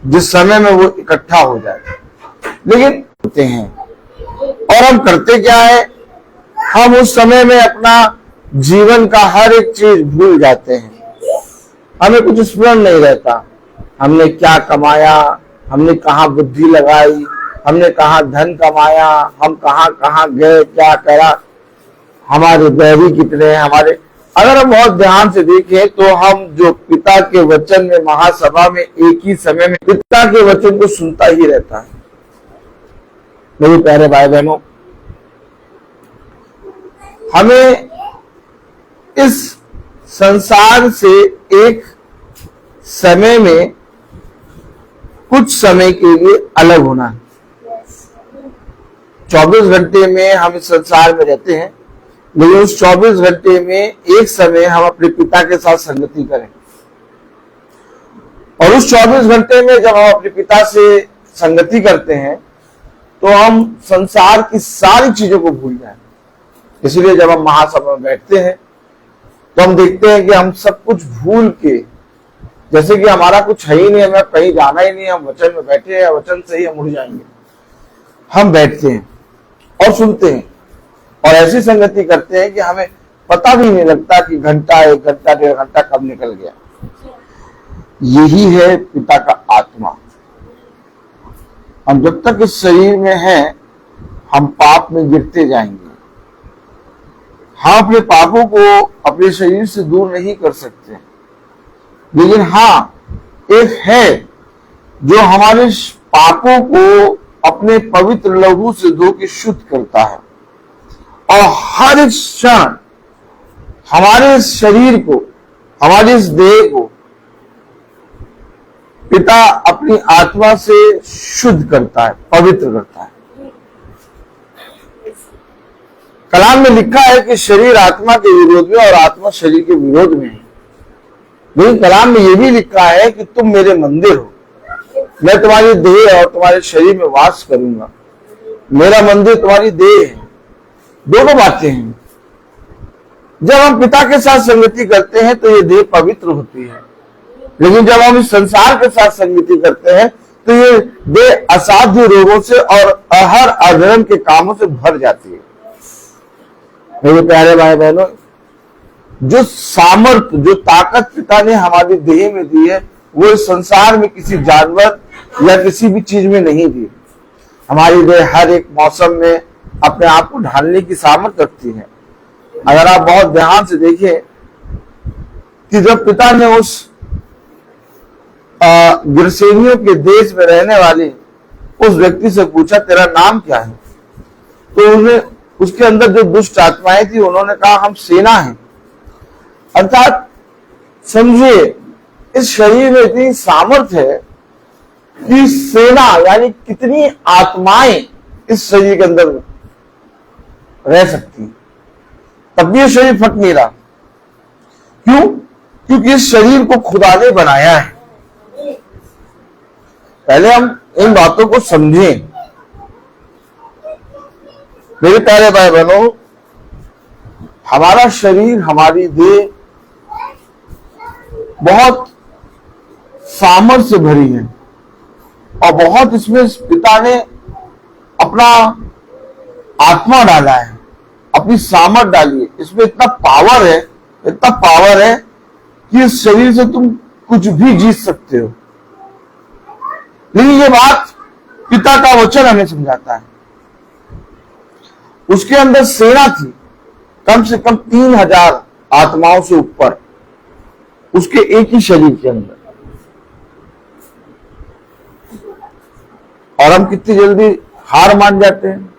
जिस समय में वो इकट्ठा हो जाए। लेकिन होते हैं और हम करते क्या है, हम उस समय में अपना जीवन का हर एक चीज भूल जाते हैं, हमें कुछ स्मरण नहीं रहता। हमने क्या कमाया, हमने कहाँ बुद्धि लगाई, हमने कहाँ धन कमाया, हम कहाँ कहाँ गए, क्या करा, हमारे बैरी कितने हैं, हमारे अगर हम बहुत ध्यान से देखें तो हम जो पिता के वचन में महासभा में एक ही समय में पिता के वचन को सुनता ही रहता है। मेरे प्यारे भाई बहनों, हमें इस संसार से एक समय में कुछ समय के लिए अलग होना है। 24 घंटे में हम इस संसार में रहते हैं, लेकिन उस 24 घंटे में एक समय हम अपने पिता के साथ संगति करें। और उस 24 घंटे में जब हम अपने पिता से संगति करते हैं तो हम संसार की सारी चीजों को भूल जाएं। इसलिए जब हम महासभा में बैठते हैं तो हम देखते हैं कि हम सब कुछ भूल के, जैसे कि हमारा कुछ है ही नहीं, हमें कहीं जाना ही नहीं, हम वचन में बैठे हैं, वचन से ही हम उड़ जाएंगे। हम बैठते हैं और सुनते हैं और ऐसी संगति करते हैं कि हमें पता भी नहीं लगता कि घंटा, 1 घंटा, 1.5 घंटा कब निकल गया। यही है पिता का आत्मा। हम जब तक इस शरीर में हैं, हम पाप में गिरते जाएंगे। हम अपने पापों को अपने शरीर से दूर नहीं कर सकते, लेकिन हाँ, एक है जो हमारे पापों को अपने पवित्र लहू से धो के शुद्ध करता है और हर एक क्षण हमारे शरीर को, हमारे इस देह को पिता अपनी आत्मा से शुद्ध करता है, पवित्र करता है। कलाम में लिखा है कि शरीर आत्मा के विरोध में और आत्मा शरीर के विरोध में है, लेकिन कलाम में यह भी लिखा है कि तुम मेरे मंदिर हो, मैं तुम्हारी देह और तुम्हारे शरीर में वास करूंगा। मेरा मंदिर तुम्हारी देह है। दोनों बातें हैं। जब हम पिता के साथ संगति करते हैं तो ये देह पवित्र होती है, लेकिन जब हम इस संसार के साथ संगति करते हैं तो ये देह असाध्य रोगों से और हर अधर्म के कामों से भर जाती है। मेरे प्यारे भाई बहनों, जो सामर्थ्य, जो ताकत पिता ने हमारी देह में दी है, वो इस संसार में किसी जानवर या किसी भी चीज में नहीं दी। हमारी देह हर एक मौसम में अपने आप को ढालने की सामर्थ्य रखती है। अगर आप बहुत ध्यान से देखें कि जब पिता ने उस गिरसेनियों के देश में रहने वाले उस व्यक्ति से पूछा, तेरा नाम क्या है, तो उन्हें उसके अंदर जो दुष्ट आत्माएं थी, उन्होंने कहा हम सेना हैं। अर्थात समझिए, इस शरीर में इतनी सामर्थ्य है कि सेना यानी कितनी आत्माएं इस शरीर के अंदर रह सकती, तब भी ये शरीर फट नहीं रहा। क्यों? क्योंकि इस शरीर को खुदा ने बनाया है। पहले हम इन बातों को समझें। मेरे प्यारे भाई बहनों, हमारा शरीर, हमारी देह बहुत सामर्थ्य से भरी है और बहुत इसमें पिता ने अपना आत्मा डाला है, अपनी सामर्थ डाली है। इसमें इतना पावर है, इतना पावर है कि इस शरीर से तुम कुछ भी जीत सकते हो। लेकिन ये बात पिता का वचन हमें समझाता है। उसके अंदर सेना थी, कम से कम 3000 आत्माओं से ऊपर, उसके एक ही शरीर के अंदर। और हम कितनी जल्दी हार मान जाते हैं,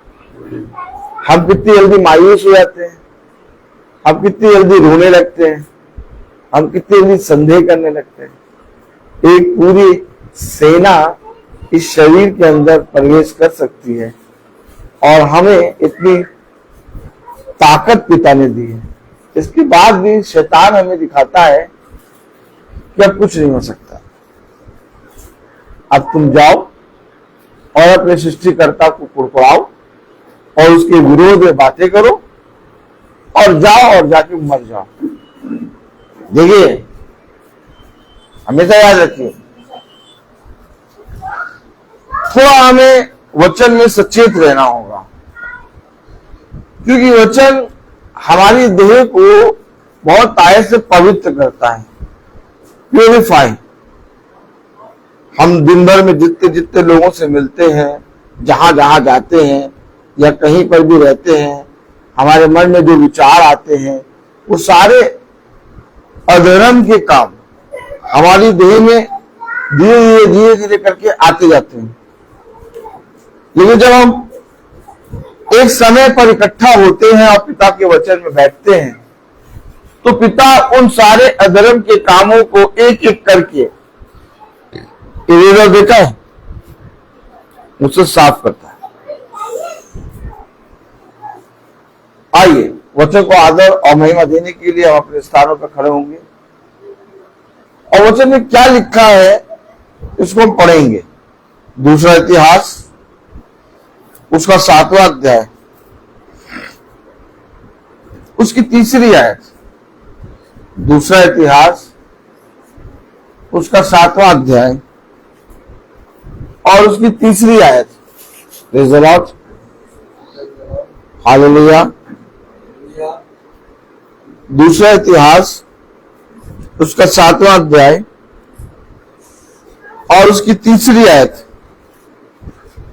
हम कितनी जल्दी मायूस हो जाते हैं, हम कितनी जल्दी रोने लगते हैं, हम कितनी जल्दी संदेह करने लगते हैं। एक पूरी सेना इस शरीर के अंदर प्रवेश कर सकती है और हमें इतनी ताकत पिता ने दी है। इसके बाद भी शैतान हमें दिखाता है कि अब कुछ नहीं हो सकता, अब तुम जाओ और अपने सृष्टिकर्ता को कुड़कुड़ाओ और उसके विरोध में बातें करो और जाओ और जाके मर जाओ। देखिए, हमेशा याद रखिए, थोड़ा हमें वचन में सचेत रहना होगा, क्योंकि वचन हमारी देह को बहुत आयत से पवित्र करता है, प्यूरिफाई। हम दिन भर में जितने जितने लोगों से मिलते हैं, जहां जहां जाते हैं या कहीं पर भी रहते हैं, हमारे मन में जो विचार आते हैं, वो सारे अधर्म के काम हमारी देह में धीरे धीरे करके आते जाते हैं। लेकिन जब हम एक समय पर इकट्ठा होते हैं और पिता के वचन में बैठते हैं, तो पिता उन सारे अधर्म के कामों को एक एक करके इरेजर देता है, मुझसे साफ करता है। आइए वचन को आदर और महिमा देने के लिए हम अपने स्थानों पर खड़े होंगे और वचन में क्या लिखा है इसको हम पढ़ेंगे। दूसरा इतिहास उसका 7वां अध्याय उसकी 3री आयत। दूसरा इतिहास उसका 7वां अध्याय और उसकी 3री आयत। Praise the Lord, hallelujah. दूसरा इतिहास उसका 7वां अध्याय और उसकी 3री आयत।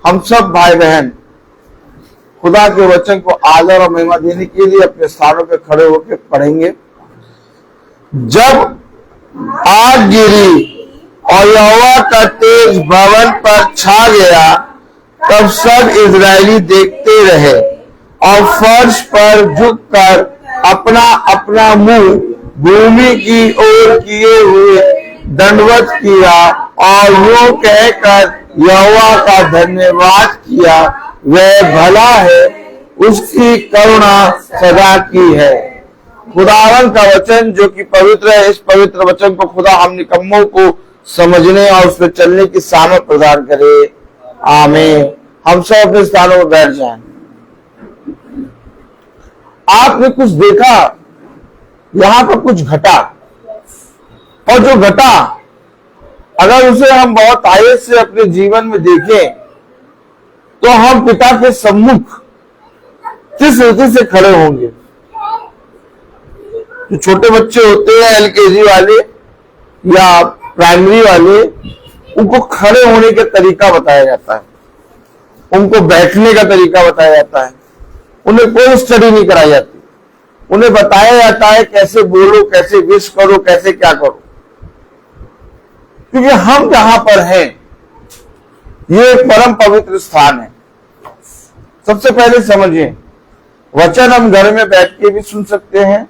हम सब भाई बहन खुदा के वचन को आदर और महिमा देने के लिए अपने स्थानों पर खड़े होकर पढ़ेंगे। जब आग गिरी और यहोवा का तेज भवन पर छा गया, तब सब इजरायली देखते रहे और फर्श पर झुककर अपना अपना मुंह भूमि की ओर किए हुए दंडवत किया और यूं कहकर यहोवा का धन्यवाद किया, वह भला है, उसकी करुणा सदा की है। खुदावन का वचन जो कि पवित्र है, इस पवित्र वचन को खुदा हम निकम्मों को समझने और उस पर चलने की सामर्थ प्रदान करे। आमीन। हम सब अपने स्थानों पर बैठ जाएं। आपने कुछ देखा, यहां पर कुछ घटा, और जो घटा अगर उसे हम बहुत आयत से अपने जीवन में देखें तो हम पिता के सम्मुख किस रीति से खड़े होंगे। जो छोटे बच्चे होते हैं LKG वाले या प्राइमरी वाले, उनको खड़े होने का तरीका बताया जाता है, उनको बैठने का तरीका बताया जाता है, उन्हें कोई स्टडी नहीं कराई जाती, उन्हें बताया जाता है कैसे बोलो, कैसे विश करो, कैसे क्या करो। क्योंकि हम जहां पर हैं ये एक परम पवित्र स्थान है। सबसे पहले समझिए, वचन हम घर में बैठ के भी सुन सकते हैं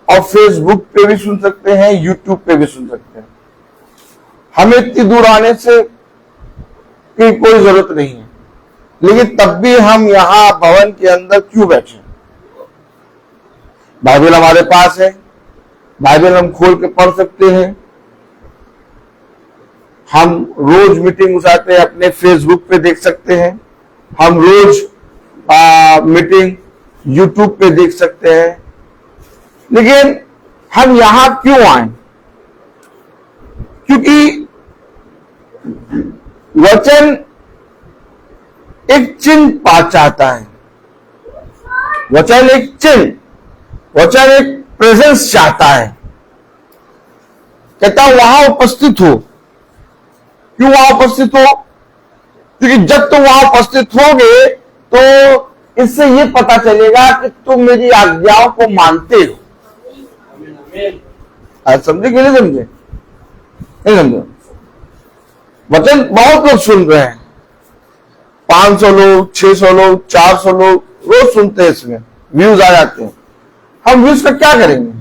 और फेसबुक पे भी सुन सकते हैं, यूट्यूब पे भी सुन सकते हैं। हमें इतनी दूर आने से की कोई जरूरत नहीं है, लेकिन तब भी हम यहां भवन के अंदर क्यों बैठे? बाइबल हमारे पास है, बाइबल हम खोल के पढ़ सकते हैं। हम रोज मीटिंग उठाते हैं, अपने फेसबुक पे देख सकते हैं, हम रोज मीटिंग यूट्यूब पे देख सकते हैं। लेकिन हम यहां क्यों आए? क्योंकि वचन एक चिन्ह पा चाहता है, वचन एक चिन्ह, वचन एक प्रेजेंस चाहता है। कहता वहां उपस्थित हो। क्यों वहां उपस्थित हो? क्योंकि जब तुम वहां उपस्थित होगे तो इससे ये पता चलेगा कि तुम मेरी आज्ञाओं को मानते हो। आज समझे कि नहीं समझे? नहीं समझे? वचन बहुत लोग सुन रहे हैं, 500 लोग, 600 लोग, 400 लोग रोज सुनते हैं, इसमें व्यूज आ जाते हैं। हम व्यूज का क्या करेंगे?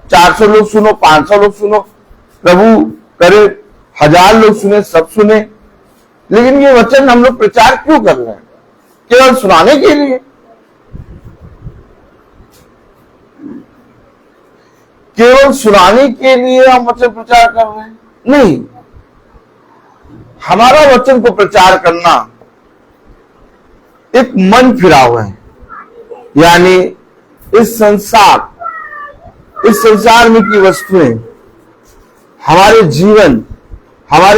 400 लोग सुनो, 500 लोग सुनो, प्रभु करे 1000 लोग सुने, सब सुने, लेकिन ये वचन हम लोग प्रचार क्यों कर रहे हैं? केवल सुनाने के लिए? केवल सुनाने के लिए हम वचन प्रचार कर रहे हैं? नहीं, हमारा वचन को प्रचार करना एक मन फिरा हुआ है। यानी इस संसार में की वस्तुएं हमारे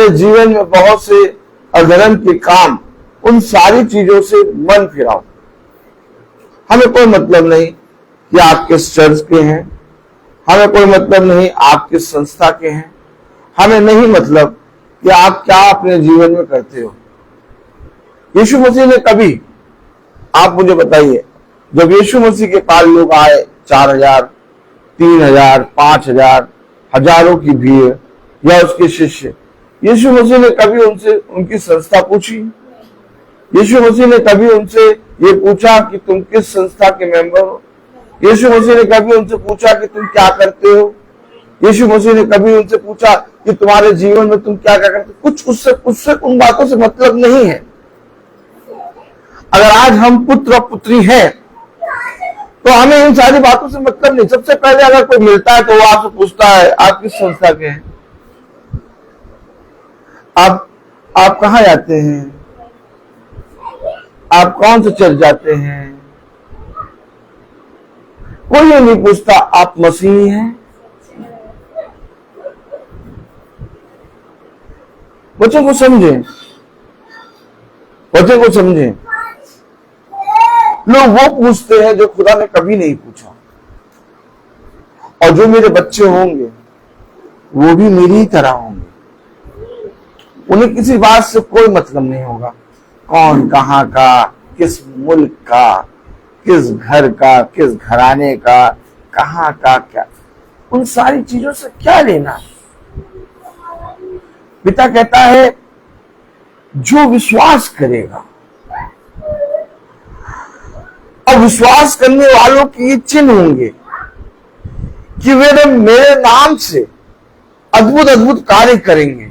जीवन में बहुत से अधर्म के काम, उन सारी चीजों से मन फिराओ। हमें कोई मतलब नहीं कि आप किस चर्च के हैं, हमें कोई मतलब नहीं आप किस संस्था के हैं, हमें नहीं मतलब कि आप क्या अपने जीवन में करते हो। यीशु मसीह ने कभी, आप मुझे बताइए, जब यीशु मसीह के पास लोग आए 4000 3,000, 5,000, हजारों की भीड़ या उसके शिष्य। यीशु मसीह ने कभी उनसे उनकी संस्था पूछी? यीशु मसीह ने कभी उनसे ये पूछा कि तुम किस संस्था के मेंबर हो? यीशु मसीह ने कभी उनसे पूछा कि तुम क्या करते हो? यीशु मसीह ने कभी उनसे पूछा कि तुम्हारे जीवन में तुम क्या क्या करते हो? कुछ उससे उन बातों से मतलब नहीं है। अगर आज हम पुत्र और पुत्री हैं तो हमें इन सारी बातों से मतलब नहीं। सबसे पहले अगर कोई मिलता है तो वो आपसे पूछता है आप किस संस्था के हैं, आप कहाँ जाते हैं, आप कौन से चर्च जाते हैं। कोई ये नहीं पूछता आप मसीही हैं। बच्चों को समझें, बच्चों को समझें। लोग वो पूछते हैं जो खुदा ने कभी नहीं पूछा, और जो मेरे बच्चे होंगे वो भी मेरी ही तरह होंगे। उन्हें किसी बात से कोई मतलब नहीं होगा, कौन कहां का, किस मुल्क का, किस घर का, किस घराने का, कहां का, क्या, उन सारी चीजों से क्या लेना। पिता कहता है जो विश्वास करेगा, और विश्वास करने वालों की ये चिन्ह होंगे कि वे मेरे नाम से अद्भुत अद्भुत कार्य करेंगे।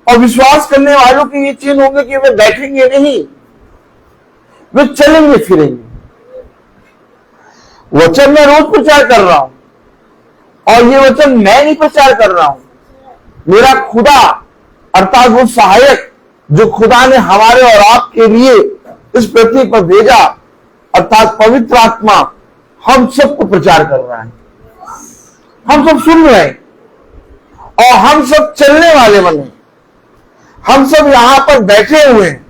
और विश्वास करने वालों की ये चिन्ह होंगे कि वे बैठेंगे नहीं, वे चलेंगे फिरेंगे। वचन मैं रोज प्रचार कर रहा हूं, और ये वचन मैं नहीं प्रचार कर रहा हूं, मेरा खुदा अर्थात वो सहायक जो खुदा ने हमारे और आपके लिए इस पृथ्वी पर भेजा अर्थात पवित्र आत्मा हम सबको प्रचार कर रहा है। हम सब सुन रहे हैं और हम सब चलने वाले बने। हम सब यहां पर बैठे हुए हैं,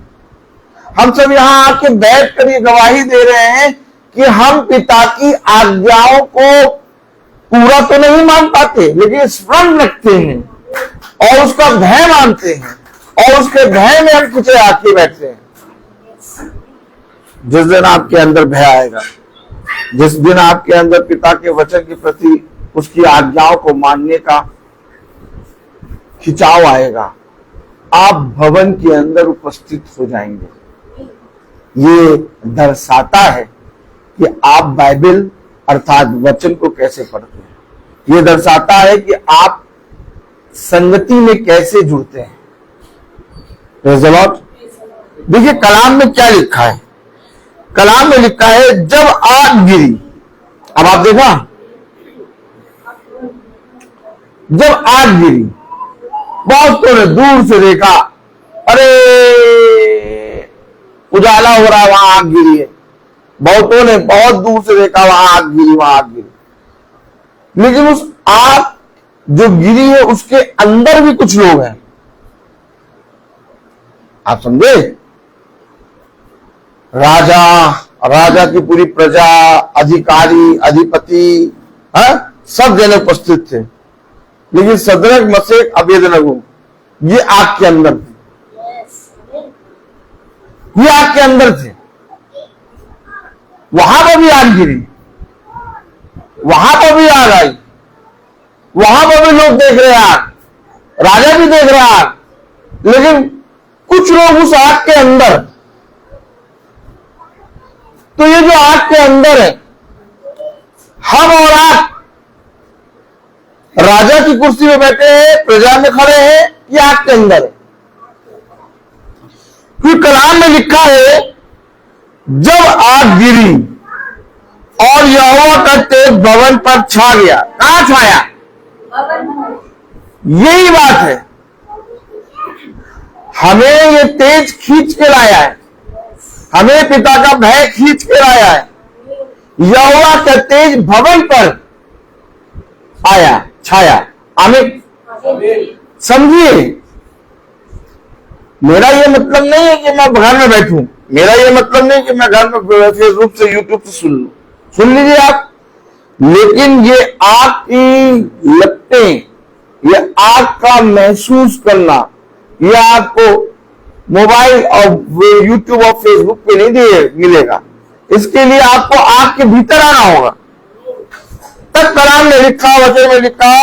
हम सब यहां आके बैठ कर ये गवाही दे रहे हैं कि हम पिता की आज्ञाओं को पूरा तो नहीं मान पाते, लेकिन स्मरण रखते हैं और उसका भय मानते हैं, और उसके भय में हम कुछ आके बैठते हैं। जिस दिन आपके अंदर भय आएगा, जिस दिन आपके अंदर पिता के वचन के प्रति उसकी आज्ञाओं को मानने का खिंचाव आएगा, आप भवन के अंदर उपस्थित हो जाएंगे। ये दर्शाता है कि आप बाइबल अर्थात वचन को कैसे पढ़ते हैं। ये दर्शाता है कि आप संगति में कैसे जुड़ते हैं। देखिए कलाम में क्या लिखा है। कलाम में लिखा है जब आग गिरी। अब आप देखा, जब आग गिरी, बहुतों ने दूर से देखा, अरे उजाला हो रहा है, वहां आग गिरी है। बहुतों ने बहुत दूर से देखा, वहां आग गिरी, वहां आग गिरी। लेकिन उस आग जो गिरी है उसके अंदर भी कुछ लोग हैं। आप समझे? राजा की पूरी प्रजा, अधिकारी, अधिपति, सब जने उपस्थित थे। लेकिन सदरक, मशेक, अबेदनगो ये आग के अंदर थे। ये आग के अंदर थे। वहां पर भी आग गिरी, वहां पर भी आग आई, वहां पर भी लोग देख रहे आग, राजा भी देख रहा आग। लेकिन कुछ लोग उस आग के अंदर। तो ये जो आग के अंदर है, हम और आग राजा की कुर्सी में बैठे हैं, प्रजा में खड़े हैं, ये आग के अंदर है। क्योंकि कलाम में लिखा है जब आग गिरी और यहोवा का तेज भवन पर छा गया। कहां छाया? यही बात है, हमें ये तेज खींच के लाया है, हमें पिता का भय खींच के लाया है। यहोवा का तेज भवन पर आया, छाया। आमीन। समझिए, मेरा ये मतलब नहीं है कि मैं घर में बैठूं, मेरा ये मतलब नहीं कि मैं घर में फेसबुक से, यूट्यूब से सुन लीजिए आप। लेकिन ये आग की लपटें, ये आग का महसूस करना, ये आपको मोबाइल और यूट्यूब और फेसबुक पे नहीं मिलेगा। इसके लिए आपको आग के भीतर आना होगा। तब कलाम ने लिखा, वचन में लिखा,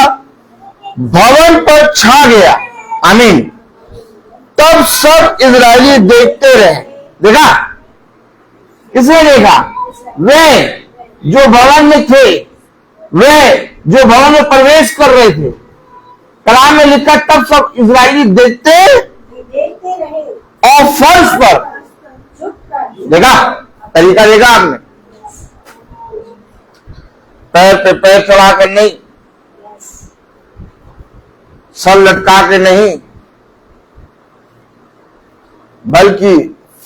भवन पर छा गया। आमीन। तब सब इजरायली देखते रहे। देखा? किसने देखा? वे जो भवन में थे, वे जो भवन में प्रवेश कर रहे थे। कलाम में लिखा, तब सब इजरायली देखते रहे और फर्श पर देखा। तरीका देखा आपने? पैर पे पैर चढ़ा कर नहीं, सर लटका के नहीं, बल्कि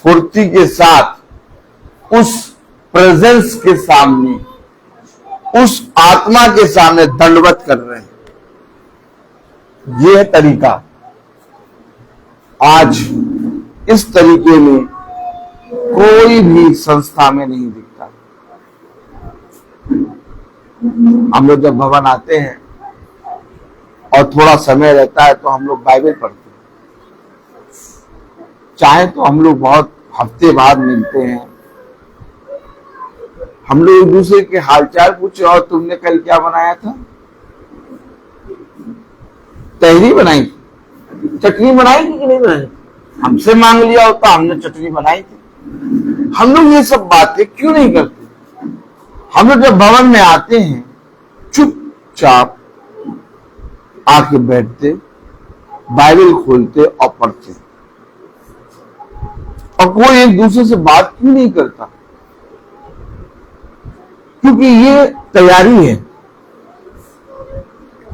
फुर्ती के साथ उस प्रेजेंस के सामने, उस आत्मा के सामने दंडवत कर रहे हैं। यह तरीका आज इस तरीके में कोई भी संस्था में नहीं दिखता। हम लोग जब भवन आते हैं और थोड़ा समय रहता है तो हम लोग बाइबल पढ़ते हैं। चाहे तो हम लोग बहुत हफ्ते बाद मिलते हैं, हम लोग एक दूसरे के हालचाल पूछे, और तुमने कल क्या बनाया था? तहरी बनाई थी, चटनी बनाई थी कि नहीं बनाई? हमसे मांग लिया होता, हमने चटनी बनाई थी। हम लोग ये सब बातें क्यों नहीं करते? हम लोग जब भवन में आते हैं चुपचाप आके बैठते, बाइबल खोलते और पढ़ते, और कोई एक दूसरे से बात क्यों नहीं करता? क्योंकि ये तैयारी है,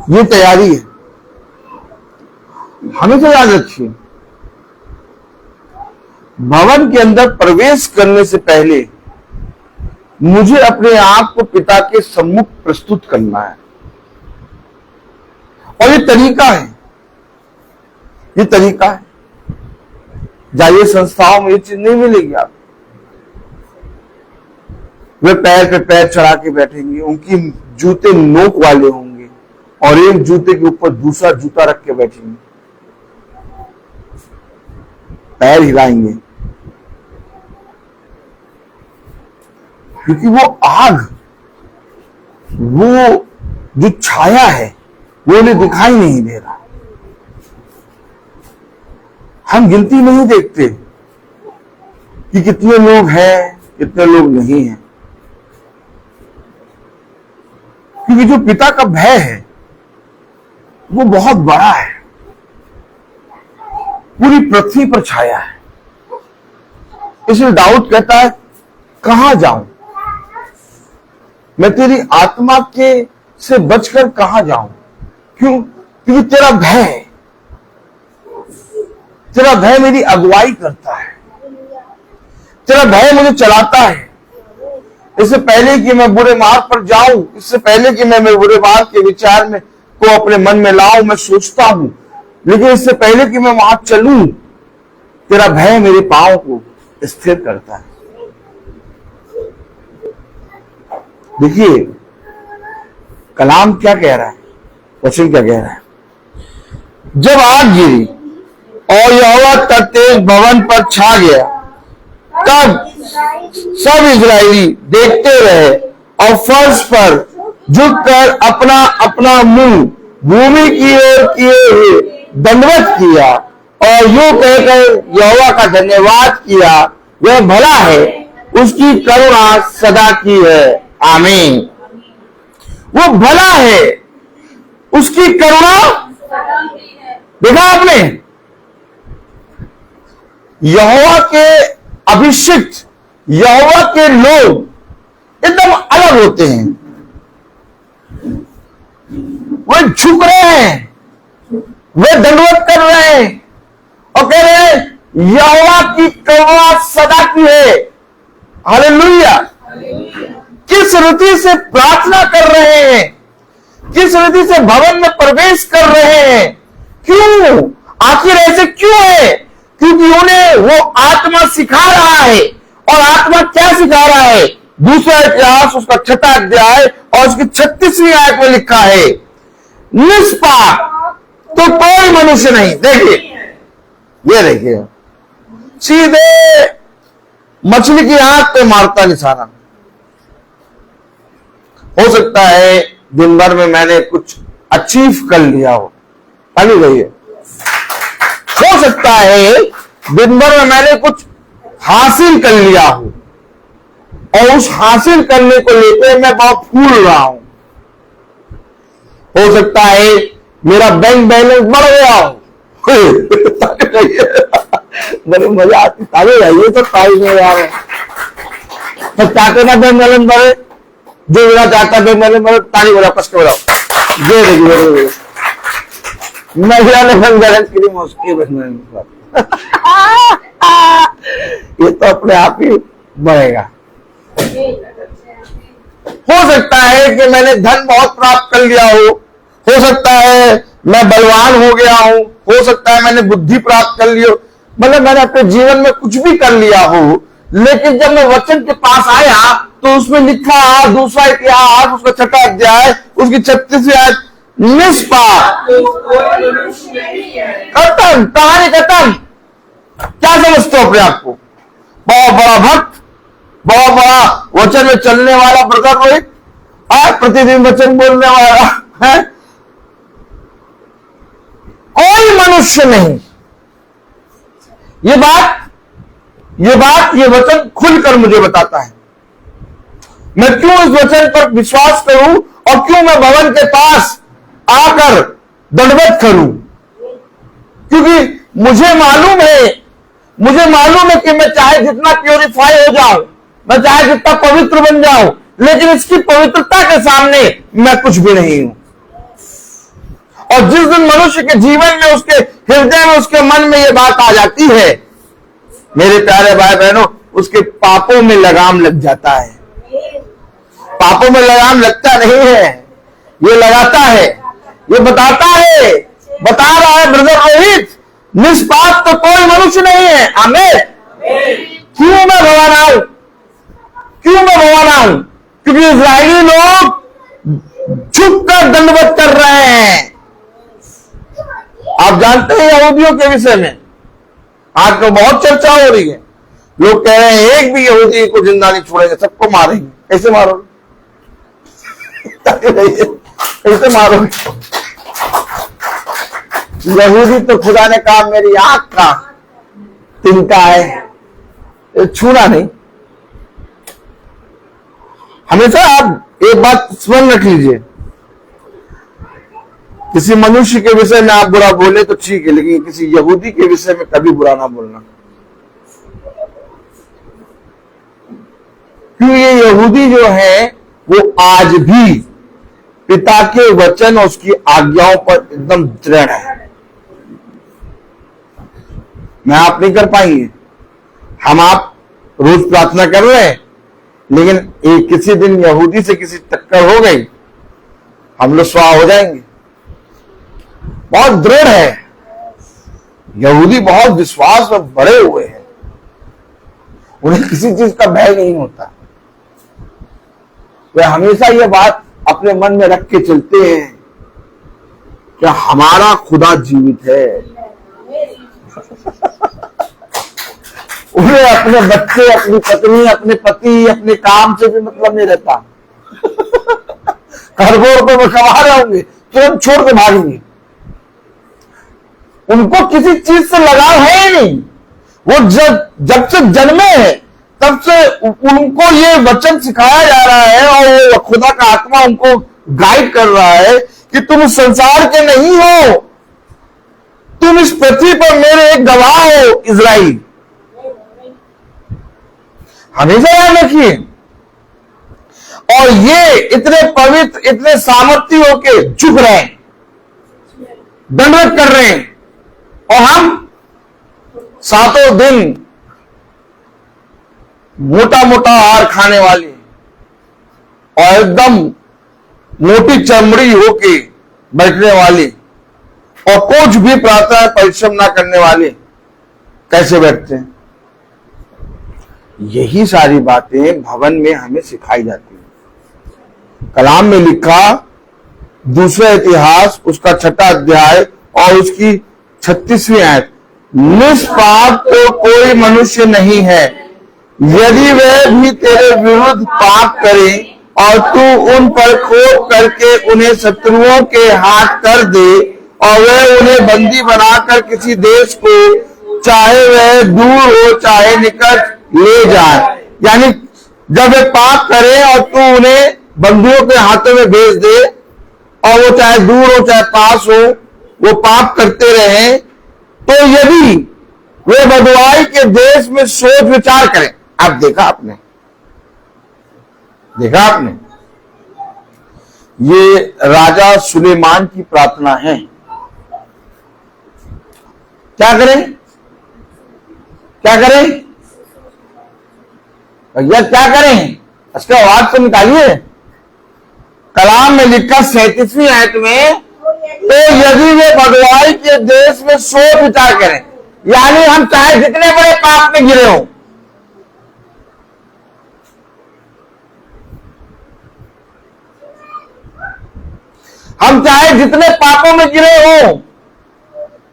ये तैयारी है। हमेशा याद रखिए, भवन के अंदर प्रवेश करने से पहले मुझे अपने आप को पिता के सम्मुख प्रस्तुत करना है, और ये तरीका है, ये तरीका है। जाइए संस्थाओं में ये चीज नहीं मिलेगी आपको। वे पैर पे पैर चढ़ा के बैठेंगे, उनकी जूते नोक वाले होंगे और एक जूते के ऊपर दूसरा जूता रख के बैठेंगे, पैर हिलाएंगे, क्योंकि वो आग, वो जो छाया है वो उन्हें दिखाई नहीं दे रहा। हम गिनती नहीं देखते कि कितने लोग हैं, कितने लोग नहीं हैं, क्योंकि जो पिता का भय है वो बहुत बड़ा है, पूरी पृथ्वी पर छाया है। इसलिए दाऊद कहता है, कहां जाऊं मैं, तेरी आत्मा के से बचकर कहां जाऊं? क्यों? क्योंकि तेरा भय, तेरा भय मेरी अगुवाई करता है, तेरा भय मुझे चलाता है। इससे पहले कि मैं बुरे मार्ग पर जाऊं, इससे पहले कि मैं बुरे मार्ग के विचार में को अपने मन में लाऊं, मैं सोचता हूं, लेकिन इससे पहले कि मैं वहां चलूं, तेरा भय मेरे पांव को स्थिर करता है। देखिए कलाम क्या कह रहा है, वचन क्या कह रहा है? जब आग गिरी और यहोवा का तेज भवन पर छा गया, तब सब इजरायली देखते रहे और फर्श पर झुककर अपना अपना मुंह भूमि की ओर किए हुए दंडवत किया और यूं कहकर यहोवा का धन्यवाद किया, वह भला है, उसकी करुणा सदा की है। आमीन। वो भला है, उसकी करुणा, देखा आपने? यहोवा के अभिषिक्त, यहोवा के लोग एकदम अलग होते हैं। वे झुक रहे हैं, वे दंडवत कर रहे हैं और कह रहे हैं यहोवा की करुणा सदा की है। हालेलुया। किस रीति से प्रार्थना कर रहे हैं, किस रीति से भवन में प्रवेश कर रहे हैं। क्यों? आखिर ऐसे क्यों है? क्योंकि उन्हें वो आत्मा सिखा रहा है। और आत्मा क्या सिखा रहा है? दूसरा इतिहास उसका 6वां अध्याय और उसकी 36वीं आयत में लिखा है, निष्पाप तो कोई मनुष्य नहीं। देखिए, ये देखिए, सीधे मछली की आंख पे मारता निशाना। हो सकता है दिन भर में मैंने कुछ अचीव कर लिया हो। खाली रहिए। हो सकता है दिन भर में मैंने कुछ हासिल कर लिया हो और उस हासिल करने को लेकर मैं बहुत फूल रहा हूं। हो सकता है मेरा बैंक बैलेंस बढ़ गया हो। बड़ी मजा आती, ताले रहिए तो ताली में आ रहे। तो चाहते ना बैंक बैलेंस बढ़े, जो मेरा चाहता बैंक बैलेंस बढ़े, ताली बजाओ, कस के बजाओ। ये देखिए महिला ने बैंक बैलेंस के लिए मुश्किल ये तो अपने आप ही बढ़ेगा। हो सकता है कि मैंने धन बहुत प्राप्त कर लिया हो सकता है मैं बलवान हो गया हूं, हो सकता है मैंने बुद्धि प्राप्त कर ली हो, मतलब मैंने अपने जीवन में कुछ भी कर लिया हो, लेकिन जब मैं वचन के पास आया तो उसमें लिखा दूसरा इतिहास उसका 6वां अध्याय उसकी 36वीं आयत, निष्पाप खत्म, कहानी खत्म। क्या समझते हो अपने आप को? बहुत बड़ा भक्त, बहुत बड़ा वचन में चलने वाला ब्रदर रोहित, प्रतिदिन वचन बोलने वाला है, कोई मनुष्य नहीं। ये वचन खुलकर मुझे बताता है। मैं क्यों इस वचन पर विश्वास करूं और क्यों मैं भवन के पास आकर दंडवत करूं? क्योंकि मुझे मालूम है कि मैं चाहे जितना प्योरीफाई हो जाऊं, मैं चाहे जितना पवित्र बन जाऊं, लेकिन इसकी पवित्रता के सामने मैं कुछ भी नहीं हूं। और जिस दिन मनुष्य के जीवन में, उसके हृदय में, उसके मन में यह बात आ जाती है, मेरे प्यारे भाई बहनों, उसके पापों में लगाम लग जाता है। पापों में लगाम लगता नहीं है, ये लगाता है, ये बताता है, बता रहा है ब्रदर रोहित, निष्पाप तो कोई मनुष्य नहीं है। आमीन। क्यों मैं भगवान आऊं? क्योंकि इस्राएली लोग झुककर दंडवत कर रहे हैं। आप जानते हैं यहूदियों के विषय में आजकल बहुत चर्चा हो रही है। लोग कह रहे हैं एक भी यहूदी को जिंदा नहीं छोड़ेंगे, सबको मारेंगे। कैसे मारोगे? कैसे मारोगे? यहूदी तो खुदा ने कहा मेरी आंख का तिनका है, छूना नहीं। हमेशा आप एक बात स्मरण रख लीजिए, किसी मनुष्य के विषय में आप बुरा बोले तो ठीक है, लेकिन किसी यहूदी के विषय में कभी बुरा ना बोलना। क्यों? ये यहूदी जो है वो आज भी पिता के वचन और उसकी आज्ञाओं पर एकदम दृढ़ है। मैं आप नहीं कर पाएंगे, हम आप रोज प्रार्थना कर रहे हैं, लेकिन एक किसी दिन यहूदी से किसी टक्कर हो गई, हम लोग स्वाह हो जाएंगे। बहुत दृढ़ है यहूदी, बहुत विश्वास में बड़े हुए हैं, उन्हें किसी चीज का भय नहीं होता। वे हमेशा ये बात अपने मन में रख के चलते हैं कि हमारा खुदा जीवित है। उन्हें अपने बच्चे, अपनी पत्नी, अपने पति, अपने काम से भी मतलब नहीं रहता। खरगोर को वो कमा रहे होंगे, तुरंत छोड़ के भागेंगे। उनको किसी चीज से लगाव है ही नहीं। वो जब से जन्मे हैं तब से उनको ये वचन सिखाया जा रहा है और खुदा का आत्मा उनको गाइड कर रहा है कि तुम इस संसार के नहीं हो, तुम इस पृथ्वी पर मेरे एक गवाह हो। इजराइल हमेशा याद रखिए। और ये इतने पवित्र, इतने सामर्थ्य होके झुक रहे हैं, दंडवत कर रहे हैं, और हम सातों दिन मोटा मोटा आहार खाने वाले और एकदम मोटी चमड़ी होके बैठने वाले और कुछ भी प्रार्थना परिश्रम ना करने वाले कैसे बैठते हैं? यही सारी बातें भवन में हमें सिखाई जाती है। कलाम में लिखा दूसरा इतिहास उसका 6वां अध्याय और उसकी 36वीं आयत, निष्पाप तो कोई मनुष्य नहीं है, यदि वह भी तेरे विरुद्ध पाप करे और तू उन पर खोप करके उन्हें शत्रुओं के हाथ कर दे और वह उन्हें बंदी बनाकर किसी देश को, चाहे वह दूर हो चाहे निकट, ले जाए। यानी जब वे पाप करें और तू उन्हें बंदियों के हाथों में भेज दे, और वो चाहे दूर हो चाहे पास हो, वो पाप करते रहे, तो यदि वे बदुआई के देश में सोच विचार करें। आप देखा आपने ये राजा सुलेमान की प्रार्थना है। क्या करें भैया, क्या करें? इसका आवाज तो निकालिए। कलाम में लिखा 37वीं आयत में, तो यदि वे बदुआई के देश में सोच विचार करें, यानी हम चाहे जितने बड़े पाप में गिरे हों, हम चाहे जितने पापों में गिरे हों,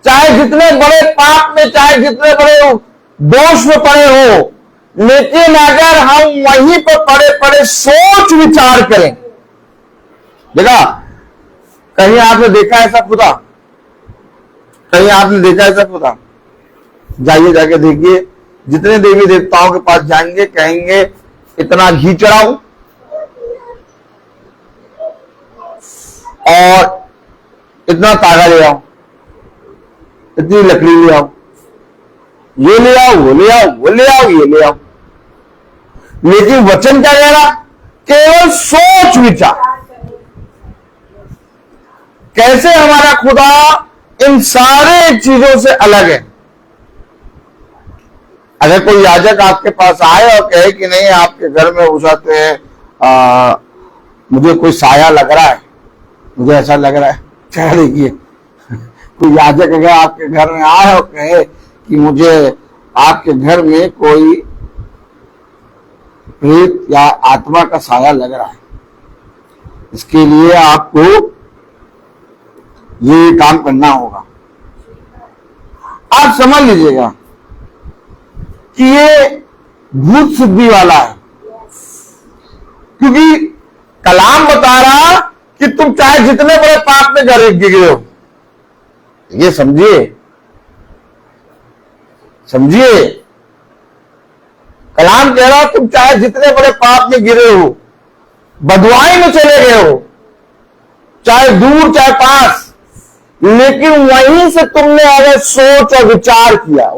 चाहे जितने बड़े पाप में, चाहे जितने बड़े दोष में पड़े हो, लेकिन अगर हम वहीं पर पड़े पड़े सोच विचार करें। देखा, कहीं आपने देखा ऐसा खुदा? जाके देखिए, जितने देवी देवताओं के पास जाएंगे कहेंगे इतना घी चढ़ाओ और इतना तागा ले आओ, इतनी लकड़ी ले आओ, ये ले आओ, वो ले आओ, वो ले आओ, ये ले आओ। लेकिन वचन क्या कह रहा? केवल सोच विचार। कैसे हमारा खुदा इन सारे चीजों से अलग है। अगर कोई याजक आपके पास आए और कहे कि नहीं, आपके घर में हो जाते हैं, मुझे कोई साया लग रहा है, मुझे ऐसा लग रहा है, क्या देखिए, कोई याजक अगर आपके घर में आए और कहे कि मुझे आपके घर में कोई प्रेत या आत्मा का साया लग रहा है, इसके लिए आपको ये काम करना होगा। आप समझ लीजिएगा कि ये भूत सिद्धि वाला है, क्योंकि कलाम बता रहा कि तुम चाहे जितने बड़े पाप में गिरे हो, ये समझिए, कलाम कह रहा तुम चाहे जितने बड़े पाप में गिरे हो, बदुआई में चले गए हो, चाहे दूर चाहे पास, लेकिन वहीं से तुमने अगर सोच और विचार किया,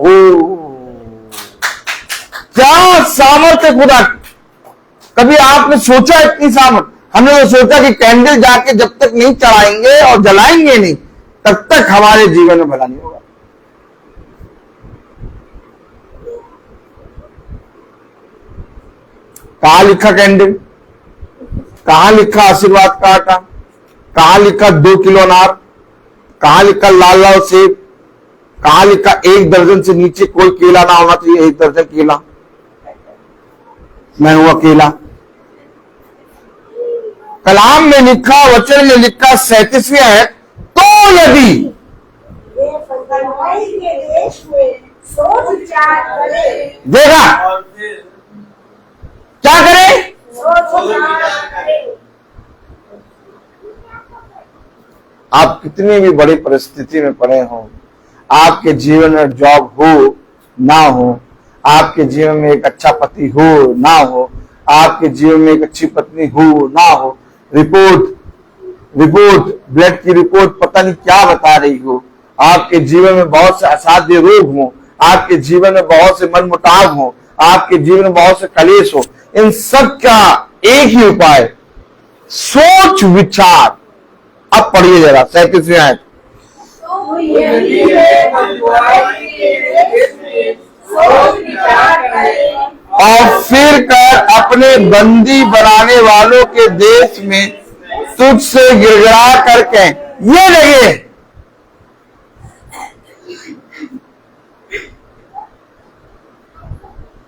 क्या सामर्थ्य खुदा। कभी आपने सोचा इतनी सामर्थ्य? हमने तो सोचा कि कैंडल जाके जब तक नहीं चढ़ाएंगे और जलाएंगे नहीं, तब तक हमारे जीवन में भला नहीं होगा। कहां लिखा कैंडल? कहां लिखा आशीर्वाद का आटा? कहां लिखा 2 किलो अनार? कहां लिखा लाल लाल सेब? कहां लिखा 1 दर्जन से नीचे कोई केला ना होना चाहिए? 1 दर्जन केला, मैं हूं अकेला। कलाम में लिखा, वचन में लिखा 37वीं आयत, तो यदि के देश में सोच विचार करे, देखा क्या करे? सोच विचार करे। आप कितनी भी बड़ी परिस्थिति में पड़े हो, आपके जीवन में जॉब हो ना हो, आपके जीवन में एक अच्छा पति हो ना हो, आपके जीवन में एक अच्छी पत्नी हो ना हो, रिपोर्ट ब्लड की रिपोर्ट पता नहीं क्या बता रही हो, आपके जीवन में बहुत से असाध्य रोग हो, आपके जीवन में बहुत से मनमुटाव हो, आपके जीवन में बहुत से कलेश हो, इन सब का एक ही उपाय, सोच विचार। अब पढ़िए जरा 37वीं आयत। और फिर कर अपने बंदी बनाने वालों के देश में तुझसे गिड़गिड़ा करके ये लगे,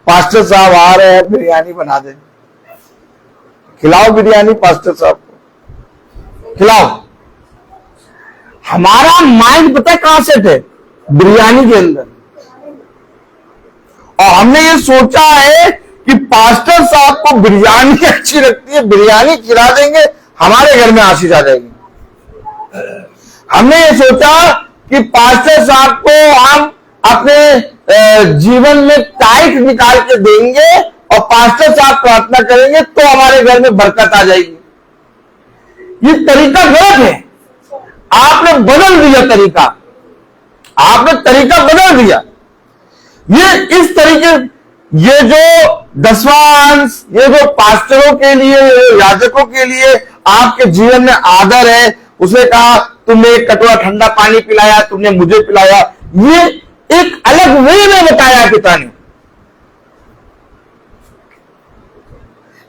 पास्टर साहब आ रहे हैं, बिरयानी बना दे, खिलाओ बिरयानी पास्टर साहब को, खिलाओ। हमारा माइंड पता है कहां से थे? बिरयानी के अंदर। और हमने ये सोचा है कि पास्टर साहब को बिरयानी अच्छी लगती है, बिरयानी खिला देंगे, हमारे घर में आशीष आ जाएगी। हमने ये सोचा कि पास्टर साहब को हम अपने जीवन में टाइट निकाल के देंगे और पास्टर साहब प्रार्थना करेंगे तो हमारे घर में बरकत आ जाएगी। ये तरीका गलत है। आपने बदल दिया तरीका, आपने तरीका बदल दिया। ये इस तरीके, ये जो दसवांश, ये जो पास्टरों के लिए, याजकों के लिए आपके जीवन में आदर है, उसने कहा तुमने एक कटोरा ठंडा पानी पिलाया, तुमने मुझे पिलाया, ये एक अलग वे में बताया पिता ने।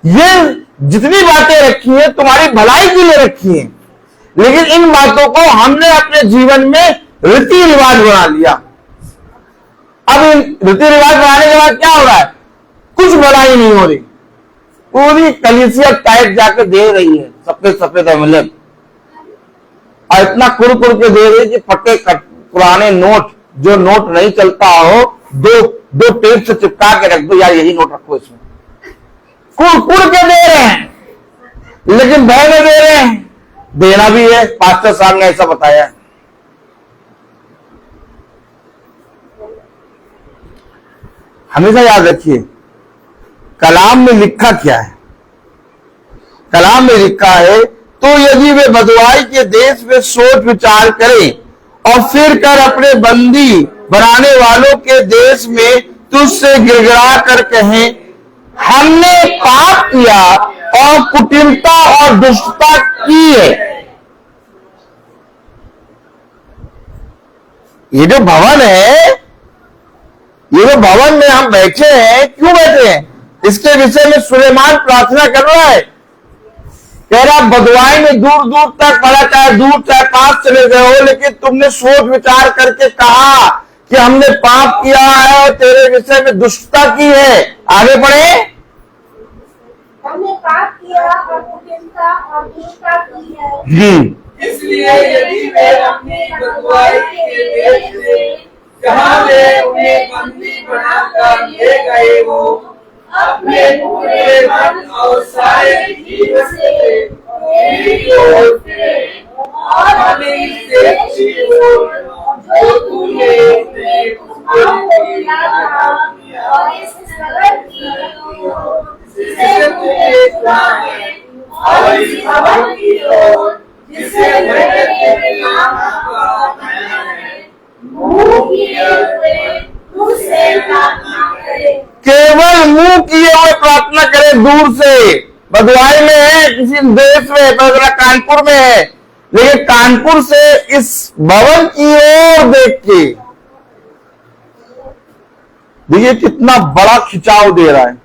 ये जितनी बातें रखी हैं तुम्हारी भलाई के लिए रखी हैं, लेकिन इन बातों को हमने अपने जीवन में रीति रिवाज बना लिया। अब इन रीति रिवाज बनाने के बाद क्या हो रहा है? कुछ भलाई नहीं हो रही। पूरी कलीसिया टाइट जाके दे रही है, सफेद सफेद एमएलए, और इतना कुड़ के दे रही है कि पक्के पुराने नोट, जो नोट नहीं चलता हो, दो टेप से चिपका के रख दो, यार यही नोट रखो इसमें। कुड़ के दे रहे हैं, लेकिन बहने दे रहे हैं, देना भी है। पास्टर साहब ने ऐसा बताया। हमेशा याद रखिए कलाम में लिखा क्या है। कलाम में लिखा है, तो यदि वे बदुआई के देश में सोच विचार करें और फिर कर अपने बंदी बनाने वालों के देश में तुझसे गिड़गिड़ा कर कहें, हमने पाप किया और कुटिलता और दुष्टता की है। ये जो भवन है, ये जो भवन में हम बैठे हैं, क्यों बैठे हैं? इसके विषय में सुलेमान प्रार्थना कर रहा है। कह रहा बदुआई में दूर दूर तक, भला चाहे दूर चाहे पास चले गए हो, लेकिन तुमने सोच विचार करके कहा कि हमने पाप किया है और तेरे विषय में दुष्टता की है। आगे बढ़े। हमने पाप किया और कुटिलता और दुष्टता की है। इसलिए यदि वे अपनी बदुआई के देश में, जहाँ वे उन्हें बंदी बनाकर ले गए हो, अपने पूरे मन और सारे जीवन से मेरी ओर फिरें और हमें से चीज़ों जो तूने अपने कुमारों को दिया था और इस नगर की ओर जिसे तूने चुना है और इस भवन की ओर जिसे मैंने तेरे नाम का बनाया है, मुंह किए हुए तुझसे प्रार्थना करे। केवल मुंह किए हुए प्रार्थना करे दूर से। बदुआई में है, किसी देश में, कानपुर में है, लेकिन कानपुर से इस भवन की ओर देख के देखिए कितना बड़ा खिंचाव दे रहा है।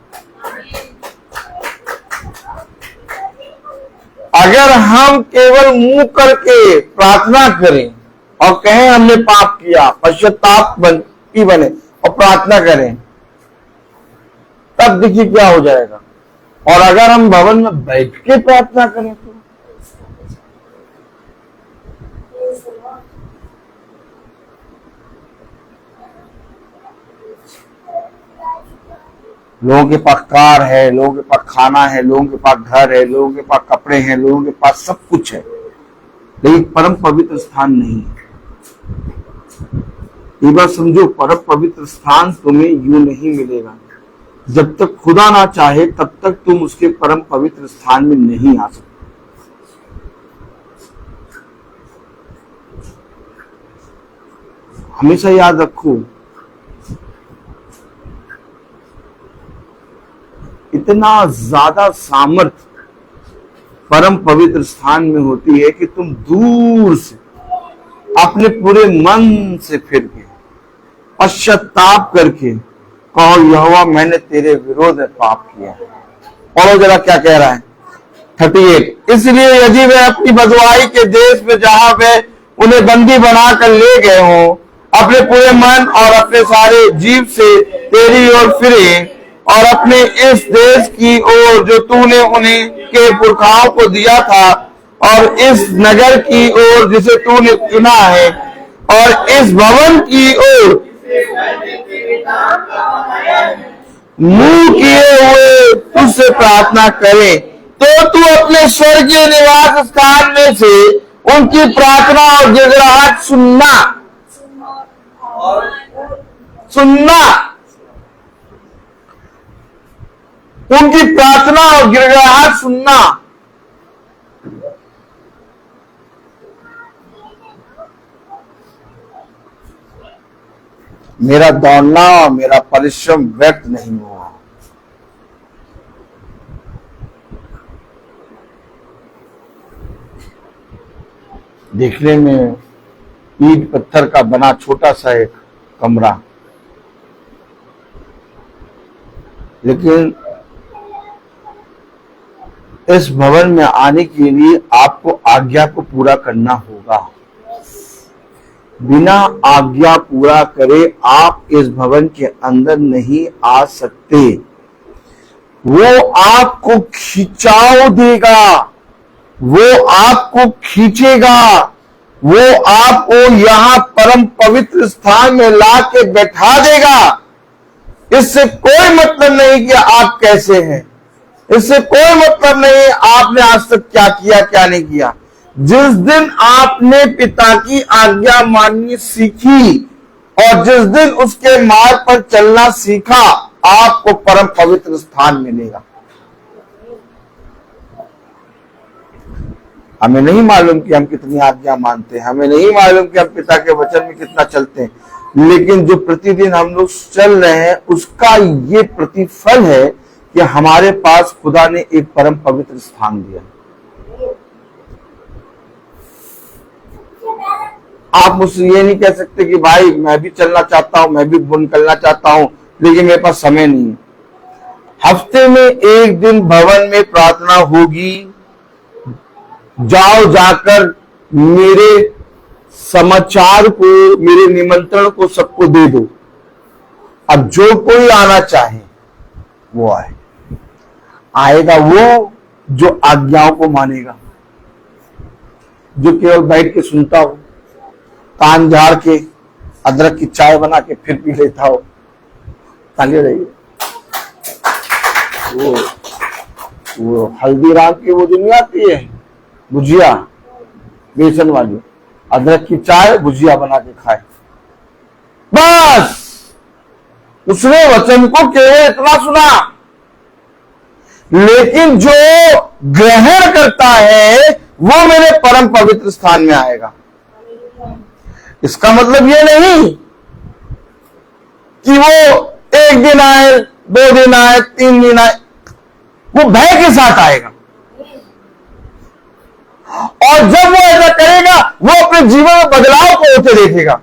अगर हम केवल मुंह करके प्रार्थना करें और कहें हमने पाप किया, पश्चाताप बने और प्रार्थना करें, तब देखिए क्या हो जाएगा। और अगर हम भवन में बैठ के प्रार्थना करें तो लोगों के पास कार है, लोगों के पास खाना है, लोगों के पास घर है, लोगों के पास कपड़े हैं, लोगों के पास सब कुछ है, लेकिन परम पवित्र स्थान नहीं है। ये बात समझो, परम पवित्र स्थान तुम्हें यूं नहीं मिलेगा। जब तक खुदा ना चाहे तब तक तुम उसके परम पवित्र स्थान में नहीं आ सकते। हमेशा याद रखो, इतना ज्यादा सामर्थ परम पवित्र स्थान में होती है कि तुम दूर से अपने पूरे मन से फिर के पश्चाताप करके कहो, यहोवा मैंने तेरे विरोध में पाप किया। और जरा क्या कह रहा है 38, इसलिए यदि वे अपनी बदुआई के देश में जहां वे उन्हें बंदी बनाकर ले गए हों, अपने पूरे मन और अपने सारे जीव से तेरी ओर फिरे और अपने इस देश की ओर जो तूने उन्हें के पुरखाओं को दिया था, और इस नगर की ओर जिसे तूने चुना है, और इस भवन की ओर मुंह किए हुए तुझसे प्रार्थना करें तो तू अपने स्वर्गीय निवास स्थान में से उनकी प्रार्थना और गिड़गिड़ाहट सुनना उनकी प्रार्थना और गिड़गिड़ाहट सुनना। मेरा दौड़ना और मेरा परिश्रम व्यर्थ नहीं हुआ। देखने में ईंट पत्थर का बना छोटा सा एक कमरा, लेकिन इस भवन में आने के लिए आपको आज्ञा को पूरा करना होगा। बिना आज्ञा पूरा करे आप इस भवन के अंदर नहीं आ सकते। वो आपको खिंचाव देगा, वो आपको खींचेगा, वो आपको यहां परम पवित्र स्थान में ला के बैठा देगा। इससे कोई मतलब नहीं कि आप कैसे हैं, इससे कोई मतलब नहीं आपने आज तक क्या किया क्या नहीं किया। जिस दिन आपने पिता की आज्ञा माननी सीखी और जिस दिन उसके मार्ग पर चलना सीखा, आपको परम पवित्र स्थान मिलेगा। हमें नहीं मालूम कि हम कितनी आज्ञा मानते हैं, हमें नहीं मालूम कि हम पिता के वचन में कितना चलते हैं, लेकिन जो प्रतिदिन हम लोग चल रहे हैं उसका ये प्रतिफल है कि हमारे पास खुदा ने एक परम पवित्र स्थान दिया। आप मुझसे ये नहीं कह सकते कि भाई मैं भी चलना चाहता हूं, मैं भी गुण करना चाहता हूं, लेकिन मेरे पास समय नहीं है। हफ्ते में एक दिन भवन में प्रार्थना होगी, जाओ जाकर मेरे समाचार को, मेरे निमंत्रण को सबको दे दो। अब जो कोई आना चाहे वो आए। आएगा वो जो आज्ञाओं को मानेगा, जो केवल बैठ के सुनता हो, कान झाड़ के अदरक की चाय बना के फिर पी लेता हो। ताली रहिए। वो हल्दीराम की वो जो नहीं आती है भुजिया बेसन वाली, अदरक की चाय भुजिया बना के खाए, बस उसने वचन को केवल इतना सुना। लेकिन जो ग्रहण करता है वो मेरे परम पवित्र स्थान में आएगा। इसका मतलब ये नहीं कि वो एक दिन आए, 2 दिन आए, 3 दिन आए, वो भय के साथ आएगा। और जब वो ऐसा करेगा वो अपने जीवन में बदलाव को होते देखेगा।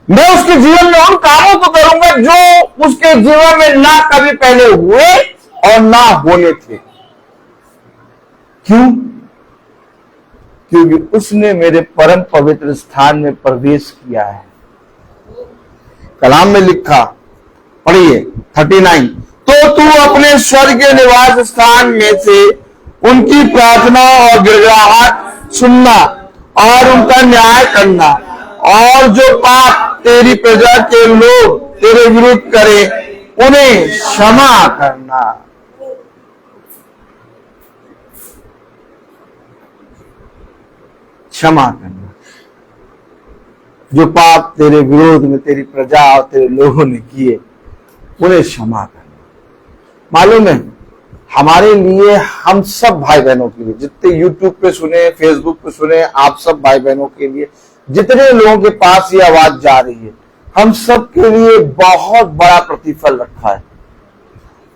मैं उसके जीवन में उन कामों को करूंगा जो उसके जीवन में ना कभी पहले हुए और ना होने थे। क्यों? क्योंकि उसने मेरे परम पवित्र स्थान में प्रवेश किया है। कलाम में लिखा, पढ़िए 39, तो तू अपने स्वर्गीय निवास स्थान में से उनकी प्रार्थना और गिड़गिड़ाहट सुनना और उनका न्याय करना, और जो पाप तेरी प्रजा के लोग तेरे विरुद्ध करें उन्हें क्षमा करना। क्षमा करना। जो पाप तेरे विरोध में तेरी प्रजा और तेरे लोगों ने किए उन्हें क्षमा करना। मालूम है हमारे लिए, हम सब भाई बहनों के लिए, जितने यूट्यूब पे सुने, फेसबुक पे सुने, आप सब भाई बहनों के लिए, जितने लोगों के पास ये आवाज जा रही है, हम सब के लिए बहुत बड़ा प्रतिफल रखा है।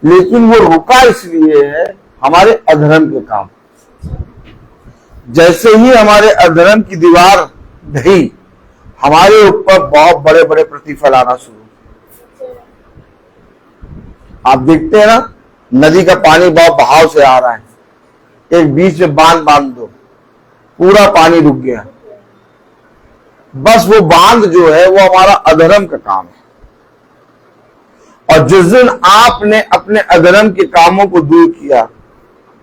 लेकिन वो रुका इसलिए है हमारे अधर्म के काम। जैसे ही हमारे अधर्म की दीवार ढही, हमारे ऊपर बहुत बड़े बड़े प्रतिफल आना शुरू। आप देखते हैं ना, नदी का पानी बहुत बहाव से आ रहा है, एक बीच में बांध दो, पूरा पानी रुक गया। बस वो बांध जो है वो हमारा अधर्म का काम है। और जिस दिन आपने अपने अधर्म के कामों को दूर किया,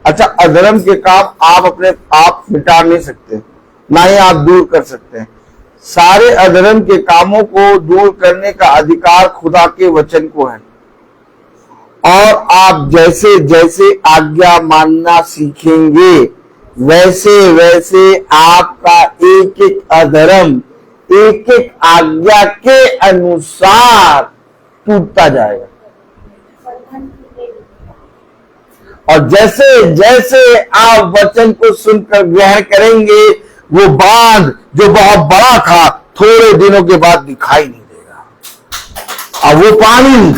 अच्छा अधर्म के काम आप अपने आप मिटा नहीं सकते, ना ही आप दूर कर सकते हैं, सारे अधर्म के कामों को दूर करने का अधिकार खुदा के वचन को है। और आप जैसे जैसे आज्ञा मानना सीखेंगे वैसे वैसे आपका एक एक अधर्म एक एक आज्ञा के अनुसार टूटता जाएगा। और जैसे जैसे आप वचन को सुनकर ग्रहण करेंगे वो बांध जो बहुत बड़ा था थोड़े दिनों के बाद दिखाई नहीं देगा। और वो पानी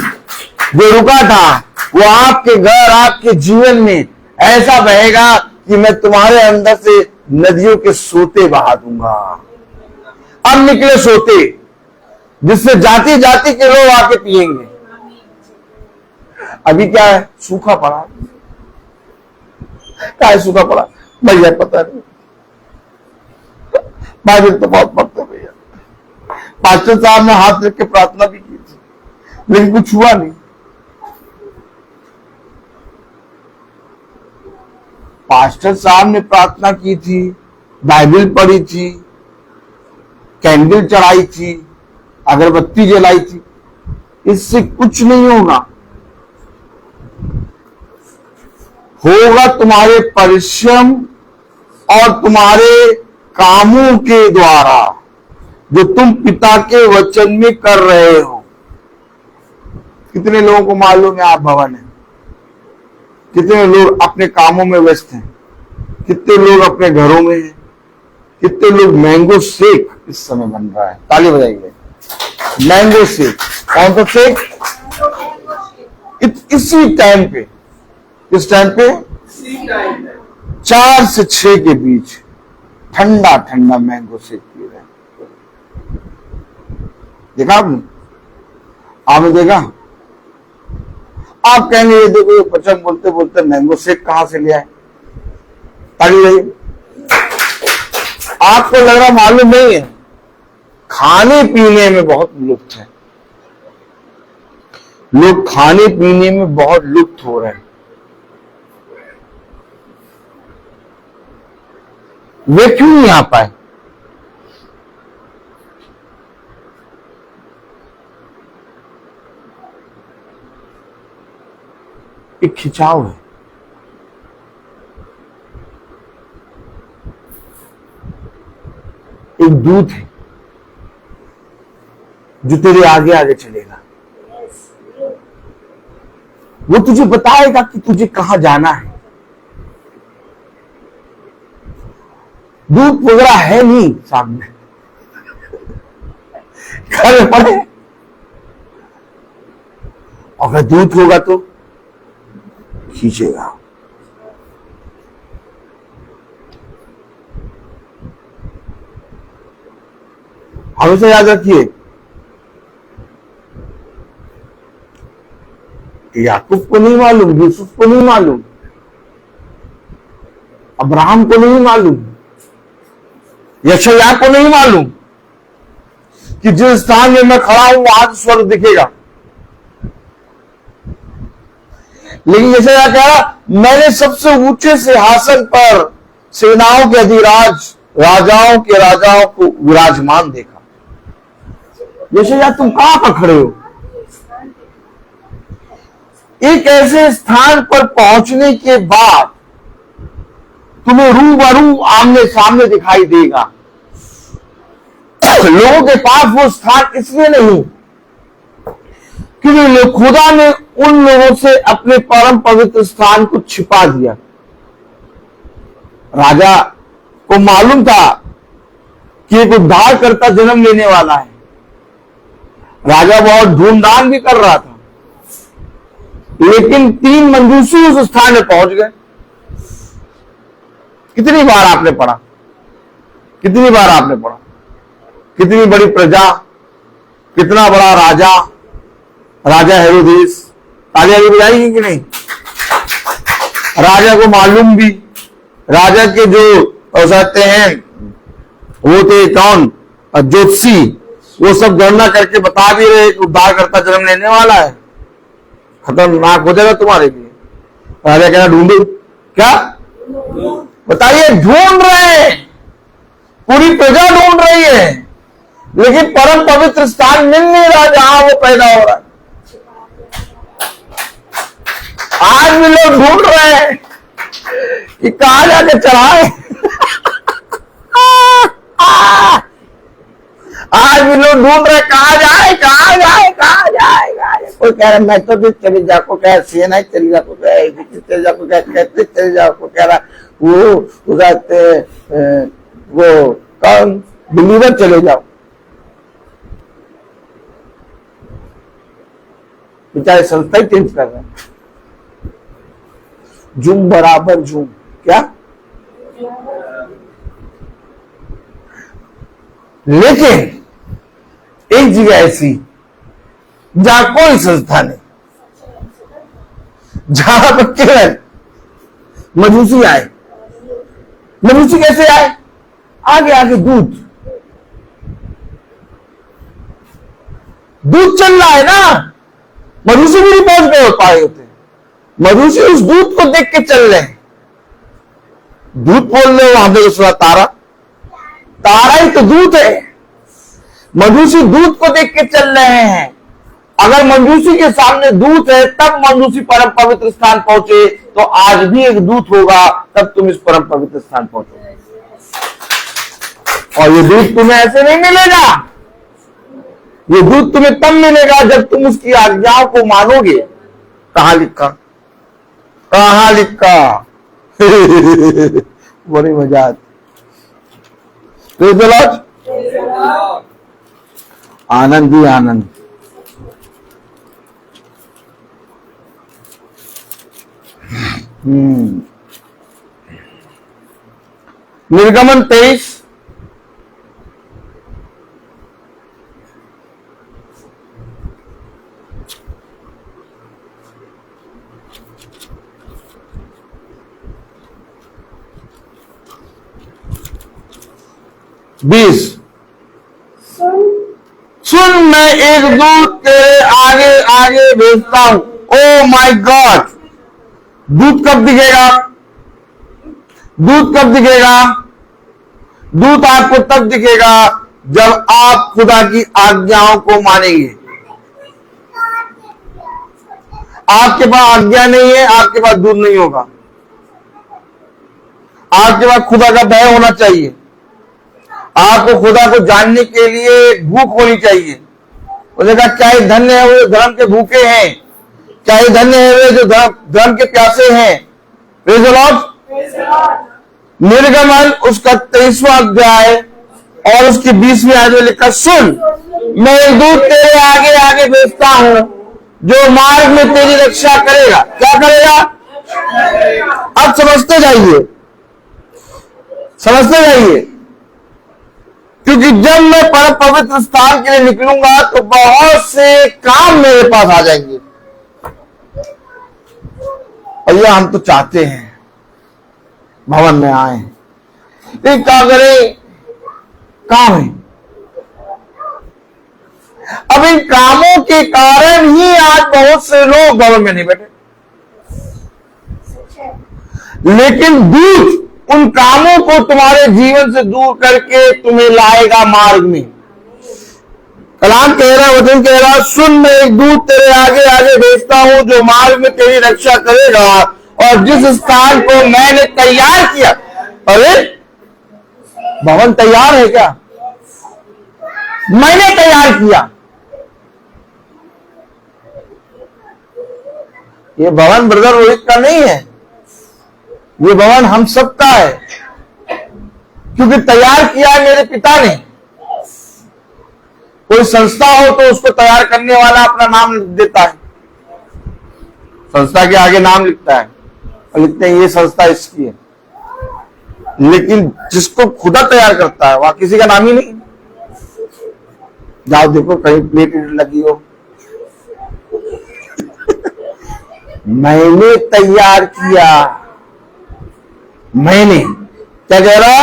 जो रुका था वो आपके घर आपके जीवन में ऐसा बहेगा कि मैं तुम्हारे अंदर से नदियों के सोते बहा दूंगा। अब निकले सोते जिससे जाति जाति के लोग आके पिएंगे। अभी क्या है? सूखा पड़ा। क्या है सूखा पड़ा? भैया पता नहीं, बाइबल तो बहुत पढ़ते भैया। पास्टर साहब ने हाथ रख के प्रार्थना भी की थी लेकिन कुछ हुआ नहीं। पास्टर साहब ने प्रार्थना की थी, बाइबल पढ़ी थी, कैंडल चढ़ाई थी, अगरबत्ती जलाई थी, इससे कुछ नहीं होगा। होगा तुम्हारे परिश्रम और तुम्हारे कामों के द्वारा जो तुम पिता के वचन में कर रहे हो। कितने लोगों को मालूम है आप भवन है? कितने लोग अपने कामों में व्यस्त हैं? कितने लोग अपने घरों में हैं? कितने लोग मैंगो शेक इस समय बन रहा है? ताली बजाइए। मैंगो शेक, कौन सा शेक? इसी टाइम पे, इस टाइम पे 4 से 6 के बीच ठंडा ठंडा मैंगो शेक पी रहे हैं। देखा आपने? आपने देखा? आप कहेंगे ये देखो ये वचन बोलते बोलते मैंगो शेक कहां से लिया है? ताली बजाइए। आपको लग रहा मालूम नहीं है, खाने पीने में बहुत लुप्त है। लोग खाने पीने में बहुत लुप्त हो रहे हैं। वे क्यों नहीं आ पाए? एक खिंचाव है। एक दूत है जो तेरे आगे आगे चलेगा। वो तुझे बताएगा कि तुझे कहां जाना है। दूत वगैरह है नहीं सामने, घर में पड़े। अगर दूत होगा तो खींचेगा। हमेशा याद रखिए, याकूब को नहीं मालूम, यूसुफ को नहीं मालूम, अब्राहम को नहीं मालूम, यशायाह को नहीं मालूम कि जिस स्थान में मैं खड़ा हूं वहां स्वर्ग दिखेगा। लेकिन यशायाह कह रहा, मैंने सबसे ऊंचे सिंहासन पर सेनाओं के अधिराज राजाओं के राजाओं को विराजमान देखा। यशायाह तुम कहां पर खड़े हो? एक ऐसे स्थान पर पहुंचने के बाद तुम्हें रूबरू आमने सामने दिखाई देगा। लोगों के पास वो स्थान इसलिए नहीं क्योंकि खुदा ने उन लोगों से अपने परम पवित्र स्थान को छिपा दिया। राजा को मालूम था कि एक उद्धारकर्ता जन्म लेने वाला है। राजा बहुत धूमधाम भी कर रहा था, लेकिन 3 मंजूसी उस स्थान में पहुंच गए। कितनी बार आपने पढ़ा? कितनी बार आपने पढ़ा? कितनी बड़ी प्रजा, कितना बड़ा राजा, राजा हेरोदेस। तालियां भी बजाएंगे कि नहीं? राजा को मालूम भी, राजा के जो कहते हैं वो थे कौन, ज्योतिषी, वो सब गणना करके बता भी रहे कि उद्धारकर्ता जन्म लेने वाला है। खतरनाक हो जाएगा तुम्हारे लिए। राजा कहना ढूंढो, क्या बताइए? ढूंढ रहे हैं, पूरी प्रजा ढूंढ रही है लेकिन परम पवित्र स्थान मिल नहीं रहा जहां वो पैदा हो रहा है। आज भी लोग ढूंढ रहे हैं कि कहां जाके चढ़ाए। आज भी लोग ढूंढ रहे कहां जाए, कहां जाए, कहां जाए, कहां जाए। कोई कह रहा मेट्रो भी चले जा, को कह सीएनआई चले जा, को कह चले जा, को कह कैसे चले जा, को कह रहा वो कौन बिलीवर चले जाओ। बेचारे संस्था ही चेंज कर रहे हैं। जूम बराबर जूम, क्या? लेकिन एक जगह ऐसी जहां कोई संस्था नहीं, जहां पर केवल मजूसी आए। मजूसी कैसे आए? आगे आगे दूध चल रहा है ना, मजूसी भी नहीं पहुंच गए पाए होते। मजूसी उस दूध को देख के चल रहे हैं। दूध बोल रहे हो वहां पे उसका तारा, तारा ही तो दूध है। मजूसी दूध को देख के चल रहे हैं। अगर मजूसी के सामने दूत है तब मजूसी परम पवित्र स्थान पहुंचे, तो आज भी एक दूत होगा तब तुम इस परम पवित्र स्थान पहुंचोगे। और ये दूत तुम्हें ऐसे नहीं मिलेगा। ये दूत तुम्हें तब मिलेगा जब तुम उसकी आज्ञाओं को मानोगे। कहां लिखा, कहां लिखा? बड़ी मजा आती। आनंद ही आनंद। निर्गमन 23 20। सुन मैं एक दूत तेरे आगे आगे भेजता हूं। ओ माय गॉड, दूत कब दिखेगा? दूत कब दिखेगा? दूत आपको तब दिखेगा जब आप खुदा की आज्ञाओं को मानेंगे। आपके पास आज्ञा नहीं है, आपके पास दूत नहीं होगा। आपके पास खुदा का भय होना चाहिए। आपको खुदा को जानने के लिए भूख होनी चाहिए। उसने कहा क्या ही धन्य है वो धर्म के भूखे हैं, क्या ही धन्य है वे जो धर्म के प्यासे हैं। Praise the Lord. निर्गमन उसका 23वां अध्याय और उसकी 20वीं आयत में लिखा, सुन मैं एक दूत तेरे आगे आगे भेजता हूं जो मार्ग में तेरी रक्षा करेगा। क्या करेगा? अब समझते जाइए, समझते जाइए। क्योंकि जब मैं परम पवित्र स्थान के लिए निकलूंगा तो बहुत से काम मेरे पास आ जाएंगे। भैया हम तो चाहते हैं भवन में आए, लेकिन क्या करें, काम है। अब इन कामों के कारण ही आज बहुत से लोग भवन में नहीं बैठे। लेकिन दूत उन कामों को तुम्हारे जीवन से दूर करके तुम्हें लाएगा मार्ग में। कलाम कह रहा, वचन कह रहा, सुन मैं एक दूत तेरे आगे आगे भेजता हूं जो मार्ग में तेरी रक्षा करेगा। और जिस स्थान को मैंने तैयार किया, अरे भवन तैयार है क्या? मैंने तैयार किया। ये भवन ब्रदर रोहित का नहीं है, ये भवन हम सबका है, क्योंकि तैयार किया है मेरे पिता ने। कोई संस्था हो तो उसको तैयार करने वाला अपना नाम देता है, संस्था के आगे नाम लिखता है और लिखते हैं ये संस्था इसकी है। लेकिन जिसको खुदा तैयार करता है वहां किसी का नाम ही नहीं। जाओ देखो कहीं प्लेट लगी हो, मैंने तैयार किया। मैंने क्या कह रहा?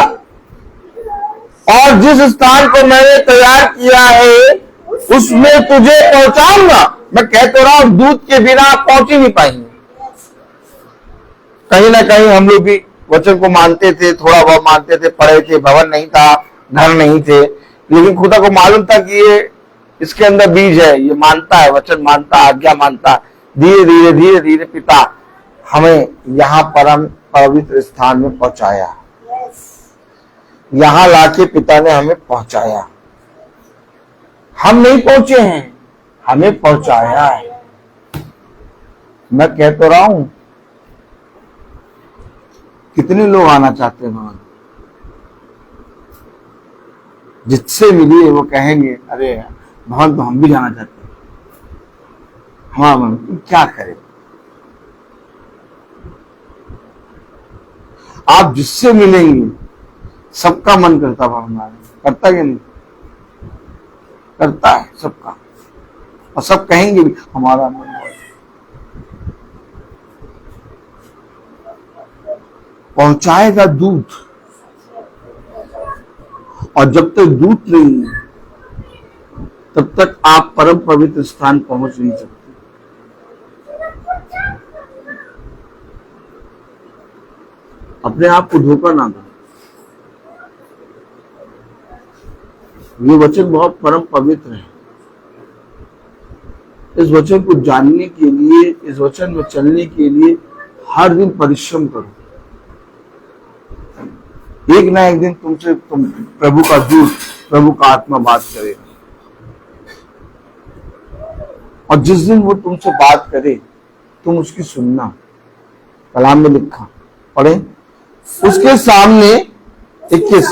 और जिस स्थान को मैंने तैयार किया है उसमें तुझे पहुंचाऊंगा। मैं कह तो रहा हूं दूत के बिना आप पहुंच ही नहीं पाएंगे। कहीं ना कहीं हम लोग भी वचन को मानते थे, थोड़ा बहुत मानते थे, पढ़े थे, भवन नहीं था, घर नहीं थे, लेकिन खुदा को मालूम था कि ये इसके अंदर बीज है, ये मानता है, वचन मानता है, आज्ञा मानता है। धीरे धीरे धीरे धीरे पिता हमें यहाँ परम पवित्र स्थान में पहुंचाया, यहाँ लाके पिता ने हमें पहुंचाया। हम नहीं पहुंचे हैं, हमें पहुंचाया है। मैं कह तो रहा हूं, कितने लोग आना चाहते हैं भगवान? जिससे मिलिए वो कहेंगे अरे भगवान तो हम भी जाना चाहते हैं। हमारा मन क्या करे? आप जिससे मिलेंगे सबका मन करता भगवान, करता कि नहीं? करता है सबका, और सब कहेंगे भी हमारा मन। पहुंचाएगा दूत, और जब तक दूत नहीं है तब तक आप परम पवित्र स्थान पहुंच नहीं सकते। अपने आप को धोखा ना दो। ये वचन बहुत परम पवित्र है। इस वचन को जानने के लिए, इस वचन में चलने के लिए हर दिन परिश्रम करो। एक ना एक दिन तुमसे प्रभु का दूत, प्रभु का आत्मा बात करेगा, और जिस दिन वो तुमसे बात करे तुम उसकी सुनना। कलाम में लिखा, पढ़े, उसके सामने 21।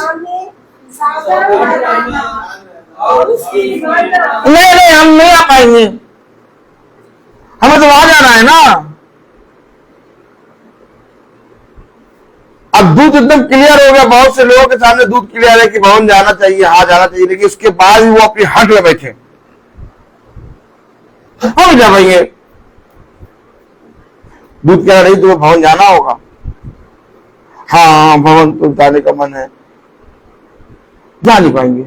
नहीं, हम नहीं आ पाएंगे, हमें तो वहां जाना है ना। अब दूत एकदम क्लियर हो गया, बहुत से लोगों के सामने दूत क्लियर है कि भवन जाना चाहिए, हाँ जाना चाहिए, लेकिन उसके बाद भी वो अपनी हट में बैठे। हम जा पाएंगे, दूत कह रहा नहीं, तुम्हें भवन जाना होगा। हाँ भवन तो जाने का मन है, जा नहीं पाएंगे।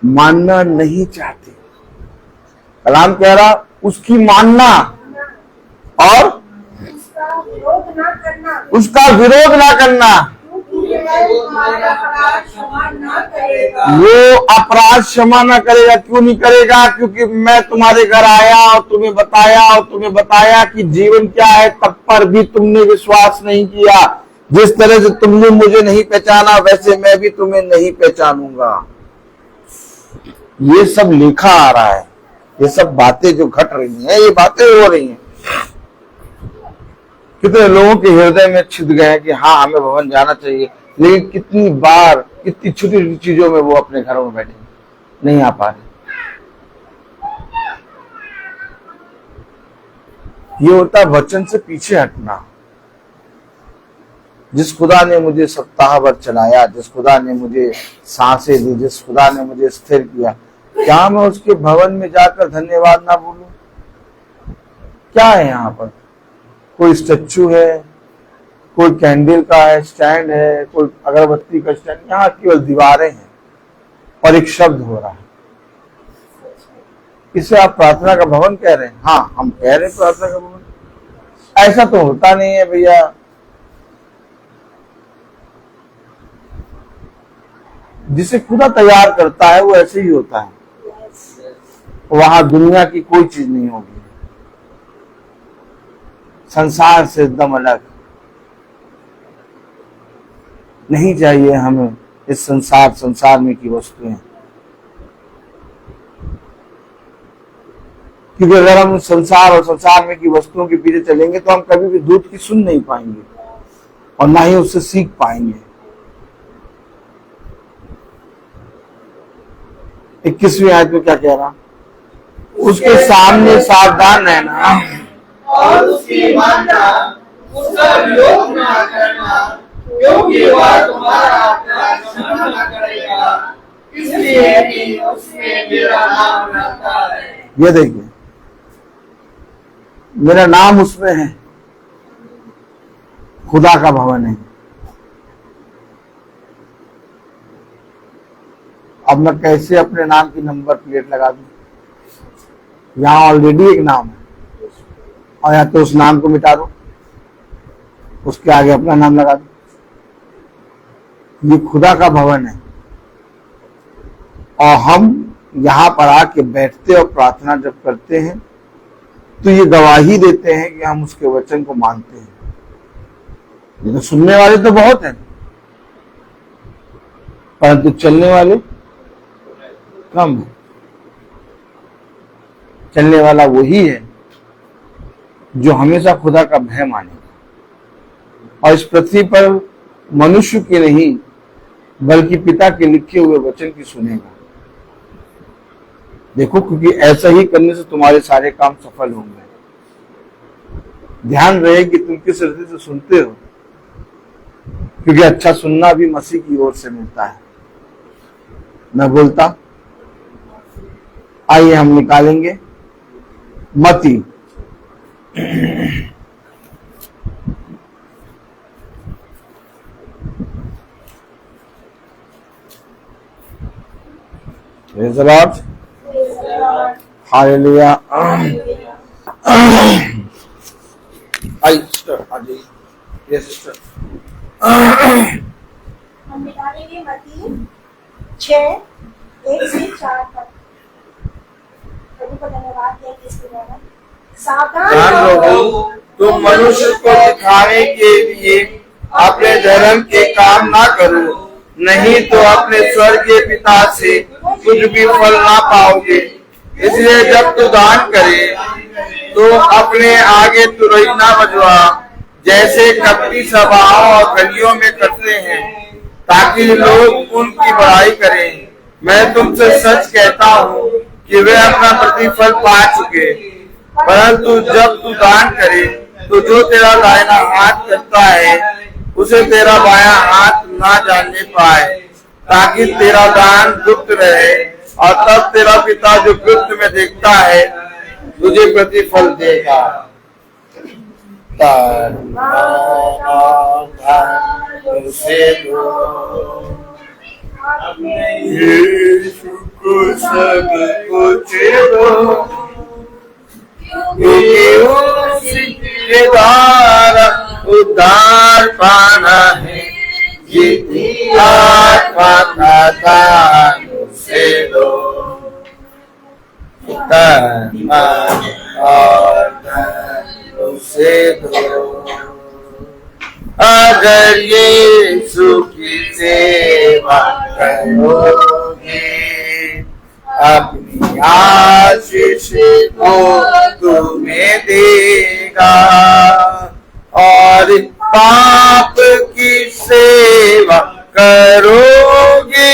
मानना नहीं चाहते। कलाम कह रहा उसकी मानना और उसका विरोध ना करना। वो अपराध क्षमा ना करेगा। क्यों नहीं करेगा? क्योंकि मैं तुम्हारे घर आया और तुम्हें बताया कि जीवन क्या है, तब पर भी तुमने विश्वास नहीं किया। जिस तरह से तुमने मुझे नहीं पहचाना वैसे मैं भी तुम्हें नहीं पहचानूंगा। ये सब लिखा आ रहा है, ये सब बातें जो घट रही हैं, ये बातें हो रही हैं। कितने लोगों के हृदय में छिद गए हैं कि हाँ हमें भवन जाना चाहिए, लेकिन कितनी बार कितनी छोटी छोटी चीजों में वो अपने घरों में बैठे नहीं आ पा रहे। ये होता है वचन से पीछे हटना। जिस खुदा ने मुझे सप्ताह भर चलाया, जिस खुदा ने मुझे सांसें दी, जिस खुदा ने मुझे स्थिर किया, क्या मैं उसके भवन में जाकर धन्यवाद ना बोलूं? क्या है यहाँ पर? कोई स्टैचू है, कोई कैंडल का है स्टैंड है, कोई अगरबत्ती का स्टैंड, यहाँ केवल दीवारें हैं और एक शब्द हो रहा है। इसे आप प्रार्थना का भवन कह रहे हैं? हाँ, हम कह रहे हैं प्रार्थना का भवन। ऐसा तो होता नहीं है भैया। जिसे खुदा तैयार करता है वो ऐसे ही होता है। वहां दुनिया की कोई चीज नहीं होगी, संसार से एकदम अलग। नहीं चाहिए हमें इस संसार में की वस्तुएं, क्योंकि अगर हम संसार और संसार में की वस्तुओं के पीछे चलेंगे तो हम कभी भी दूत की सुन नहीं पाएंगे और ना ही उससे सीख पाएंगे। 21वीं आयत में क्या कह रहा? उसके सामने सावधान रहना और उसकी मानना, उसका विरोध न करना, क्योंकि वह तुम्हारा अपराध क्षमा न करेगा, इसलिए कि उसमें मेरा नाम रहता है। ये देखिए, मेरा नाम उसमें है, खुदा का भवन है। अब मैं कैसे अपने नाम की नंबर प्लेट लगा दूं? यहाँ ऑलरेडी एक नाम है और या तो उस नाम को मिटा दो, उसके आगे अपना नाम लगा दो। ये खुदा का भवन है और हम यहाँ पर आके बैठते और प्रार्थना जब करते हैं तो ये गवाही देते हैं कि हम उसके वचन को मानते हैं। ये तो सुनने वाले तो बहुत हैं, परंतु चलने वाले कम है। चलने वाला वही है जो हमेशा खुदा का भय मानेगा और इस पृथ्वी पर मनुष्य के नहीं बल्कि पिता के लिखे हुए वचन की सुनेगा। देखो, क्योंकि ऐसा ही करने से तुम्हारे सारे काम सफल होंगे। ध्यान रहे कि तुम किस हृदय से सुनते हो, क्योंकि अच्छा सुनना भी मसीह की ओर से मिलता है। मैं बोलता, आइए हम निकालेंगे मती Praise the Lord. Hallelujah. आई सिस्टर, आ जाइए। Yes sister. हम निकालेंगे मत्ती 6:1-4 तक। प्रभु को धन्यवाद दें कि इसके द्वारा जान सावधान रहो, तुम मनुष्य को दिखाने के लिए अपने धर्म के काम ना करो, नहीं तो अपने स्वर्गीय पिता से कुछ भी फल ना पाओगे। इसलिए जब तू दान करे तो अपने आगे तुरई ना बजवा, जैसे कपटी सभाओं और गलियों में करते हैं, ताकि लोग उनकी बड़ाई करें। मैं तुमसे सच कहता हूँ कि वे अपना प्रतिफल पा चुके। परंतु जब तू दान करे तो जो तेरा दाहिना हाथ करता है उसे तेरा बायां हाथ ना जानने पाए, ताकि तेरा दान गुप्त रहे और तब तेरा पिता जो गुप्त में देखता है तुझे प्रतिफल देगा। उसे दो यीशु को सब कुछ दो, क्योंकि उसी के द्वारा उद्धार पाना है। जितनी आत्मा का दान उसे दो, तन और धन उसे दो। अगर यीशु की सेवा करोगे, अपनी आशीष को तुम्हें देगा और पाप की सेवा करोगे,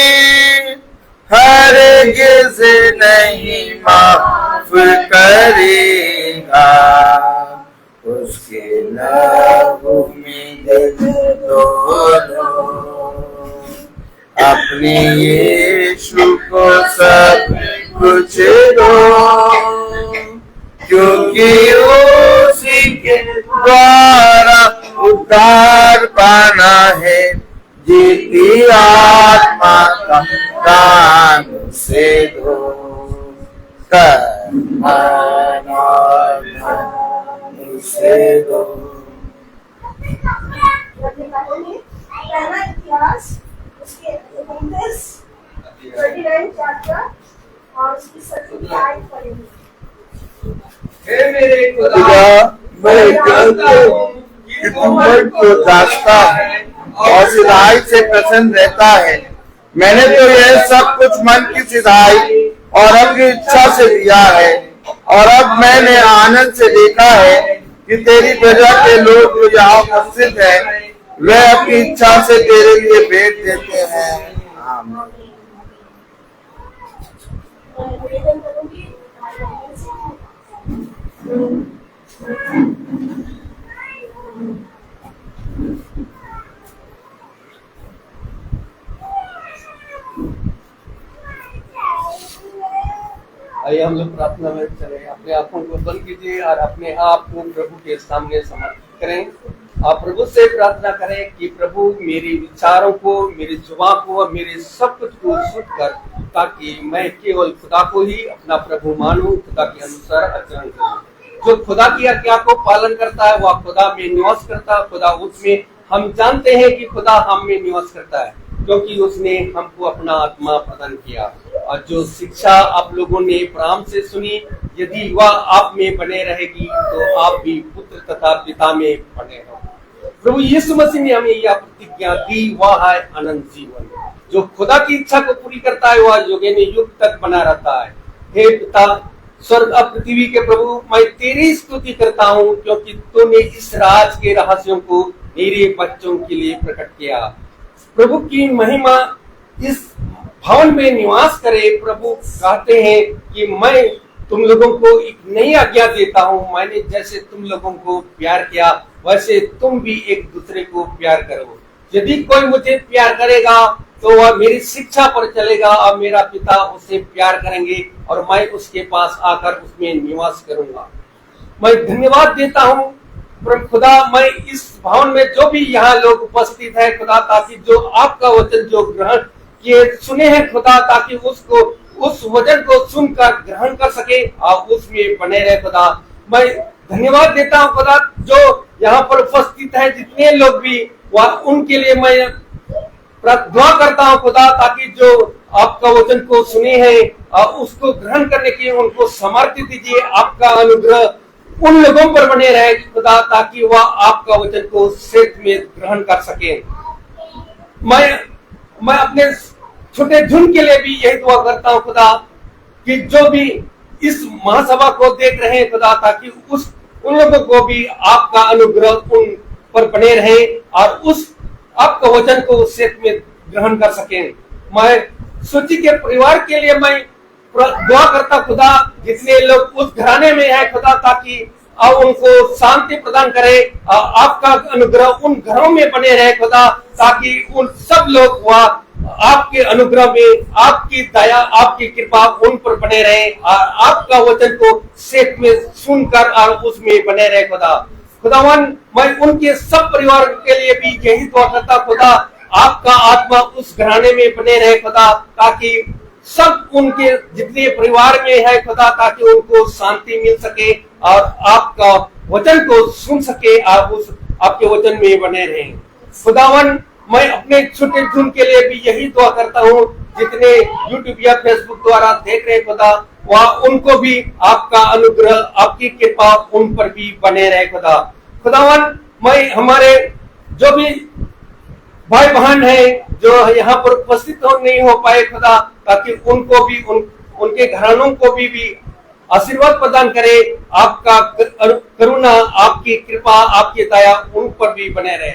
हरगिज़ नहीं माफ करेगा। उसके लहू में दिल दोनों, अपने यीशु को सब कुछ दो, क्योंकि उसी के द्वारा उद्धार पाना है। जीती आत्मा का दान से दो, से दो। पहला इतिहास उसके 29 चैप्टर और उसकी 7 आयत पढ़ेंगे। हे मेरे खुदा, मैं जानता हूँ कि तू मन को जांचता है और सिधाई से प्रसन्न रहता है। मैंने तो यह सब कुछ मन की सिधाई और अपनी इच्छा से दिया है, और अब मैंने आनंद से देखा है कि तेरी प्रजा के लोग जो यहाँ उपस्थित है वे अपनी इच्छा से तेरे लिए भेंट देते हैं। आमीन। निवेदन करूंगी आइए हम लोग प्रार्थना में चले। अपने आंखों को बंद कीजिए और अपने आप को प्रभु के सामने समर्पित करें। आप प्रभु से प्रार्थना करें कि प्रभु मेरे विचारों को, मेरी जुबान को, मेरे सब कुछ को शुद्ध कर, ताकि मैं केवल खुदा को ही अपना प्रभु मानूं, खुदा के अनुसार आचरण करूं। जो खुदा की आज्ञा को पालन करता है वह खुदा में निवास करता है, खुदा उसमें। हम जानते हैं कि खुदा हम में निवास करता है क्योंकि उसने हमको अपना आत्मा प्रदान किया। और जो शिक्षा आप लोगों ने अब्राहम से सुनी, यदि वह आप में बने रहेगी तो आप भी पुत्र तथा पिता में बने रहो। प्रभु यीशु मसीह ने हमें यह प्रतिज्ञा दी, वह है अनंत जीवन। जो खुदा की इच्छा को पूरी करता है वह युग युग तक बना रहता है। हे पिता स्वर्ग और पृथ्वी के प्रभु, मैं तेरी स्तुति करता हूँ क्योंकि तूने इस राज के रहस्यों को मेरे बच्चों के लिए प्रकट किया। प्रभु की महिमा इस भवन में निवास करे। प्रभु कहते हैं कि मैं तुम लोगों को एक नई आज्ञा देता हूँ, मैंने जैसे तुम लोगों को प्यार किया वैसे तुम भी एक दूसरे को प्यार करो। यदि कोई मुझे प्यार करेगा तो वह मेरी शिक्षा पर चलेगा और मेरा पिता उसे प्यार करेंगे और मैं उसके पास आकर उसमें निवास करूंगा। मैं धन्यवाद देता हूँ खुदा, मैं इस भवन में जो भी यहाँ लोग उपस्थित है खुदा, ताकि जो आपका वचन जो ग्रहण किए सुने हैं खुदा, ताकि उसको उस वचन को सुनकर ग्रहण कर सके और उसमें बने रहे खुदा। मैं धन्यवाद देता हूँ खुदा, जो यहाँ पर उपस्थित है जितने लोग भी, वह उनके लिए मैं दुआ करता हूँ खुदा, ताकि जो आपका वचन को सुने हैं और उसको ग्रहण करने के लिए उनको सामर्थ्य दीजिए। आपका अनुग्रह उन लोगों पर बने रहे खुदा, ताकि वह आपका वचन को सेठ में ग्रहण कर सके। मैं अपने छोटे झुंड के लिए भी यही दुआ करता हूँ खुदा, कि जो भी इस महासभा को देख रहे हैं खुदा, ताकि उन लोगों को भी आपका अनुग्रह उन पर बने रहे और उस आपका वचन को सेठ में ग्रहण कर सके। मैं सूची के परिवार के लिए मैं दुआ करता खुदा, जितने लोग उस घराने में है खुदा, ताकि उनको शांति प्रदान करे। आपका अनुग्रह उन घरों में बने रहे खुदा, ताकि उन सब लोग वह आपके अनुग्रह में, आपकी दया, आपकी कृपा उन पर बने रहे और आपका वचन को सेठ में सुनकर और उसमें बने रहे खुदा। खुदावन, मैं उनके सब परिवार के लिए भी यही दुआ करता खुदा, आपका आत्मा उस घराने में बने रहे खुदा, ताकि सब उनके जितने परिवार में है खुदा, ताकि उनको शांति मिल सके और आपका वचन को सुन सके और उस आपके वचन में बने रहे। खुदावन, मैं अपने छोटे झुंड के लिए भी यही दुआ करता हूँ, जितने यूट्यूब या फेसबुक द्वारा देख रहे खुदा, वह उनको भी आपका अनुग्रह, आपकी कृपा उन पर भी बने रहे खुदा। खुदावन, मैं हमारे जो भी भाई बहन है जो यहाँ पर उपस्थित नहीं हो पाए खुदा, ताकि उनको भी उनके घरानों को भी आशीर्वाद प्रदान करे। आपका करुणा, आपकी कृपा, आपकी दया उन पर भी बने रहे।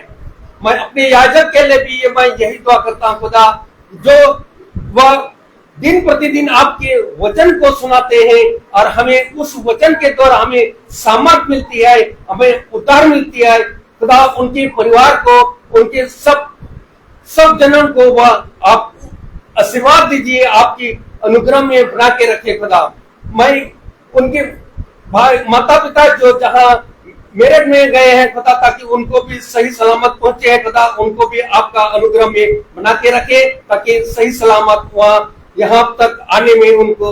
मैं अपने याजक के लिए भी मैं यही दुआ करता हूँ खुदा, जो वह दिन प्रतिदिन आपके वचन को सुनाते हैं और हमें उस वचन के द्वारा हमें सामर्थ्य मिलती है, हमें उद्धार मिलती है खुदा। उनके परिवार को, उनके सब जनों को वह आप आशीर्वाद दीजिए, आपकी अनुग्रह में बना के रखे खुदा। मैं उनके भाई माता पिता जो जहाँ मेरठ में गए हैं खुदा, ताकि उनको भी सही सलामत पहुंचे है खुदा, उनको भी आपका अनुग्रह में बना के रखे, ताकि सही सलामत वहाँ यहाँ तक आने में उनको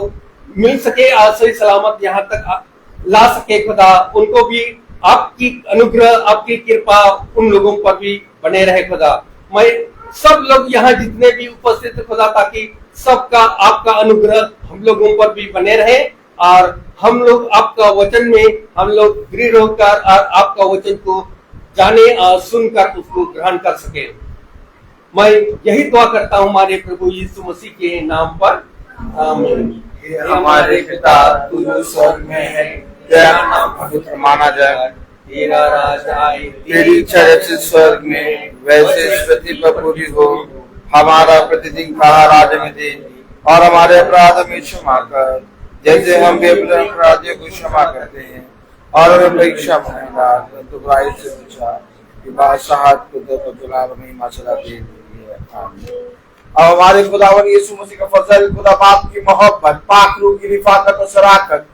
मिल सके और सही सलामत यहाँ तक ला सके खुदा। उनको भी आपकी अनुग्रह, आपकी कृपा उन लोगों पर भी बने रहे खुदा। मैं सब लोग यहाँ जितने भी उपस्थित खुदा, ताकि सबका आपका अनुग्रह हम लोगों पर भी बने रहे और हम लोग आपका वचन में हम लोग दृढ़ होकर और आपका वचन को जाने और सुनकर उसको ग्रहण कर सके। मैं यही दुआ करता हूँ हमारे प्रभु यीशु मसीह के नाम पर, आमीन। हमारे पिता तू स्वर्ग में है, तेरा नाम पवित्र माना जाए, तेरा राज आए, तेरी इच्छा जैसे स्वर्ग में वैसे पृथ्वी पर पूरी हो। हमारा प्रतिदिन का आहार आज हमें दे और हमारे अपराध हमें क्षमा कर, जैसे हम भी अपने अपराधियों को क्षमा करते हैं, और हमें परीक्षा में डाल परंतु बुराई से बचा, कि बादशाहत कुदरत और जलाल में महिमा सदा तेरी है। आमीन। अब हमारे खुदावन यीशु मसीह का फजल, खुदा बाप की मोहब्बत, पाक रूह की रिफाकत और शराकत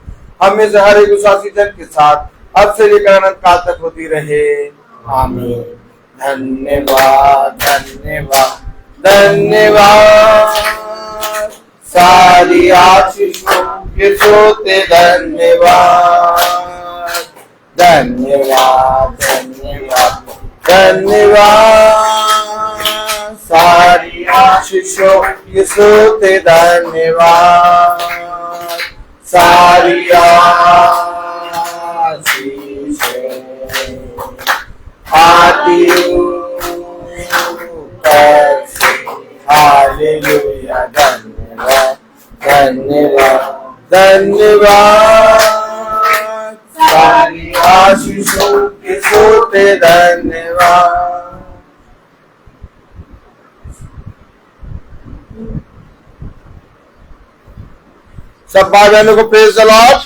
हमें से हर एक विश्वासी जन के साथ अब से लेकर अनंत काल तक होती रहे। आमीन। धन्यवाद धन्यवाद धन्यवाद, सारी आशीषों के सोते धन्यवाद। धन्यवाद धन्यवाद धन्यवाद सारी आशीषों यीशु ते धन्यवाद सारी आशीषें आती ऊपर से हालेलुया धन्यवाद धन्यवाद धन्यवाद सारी आशीषों के सोते धन्यवाद। सब भाई बहनों को प्रेज द लॉर्ड।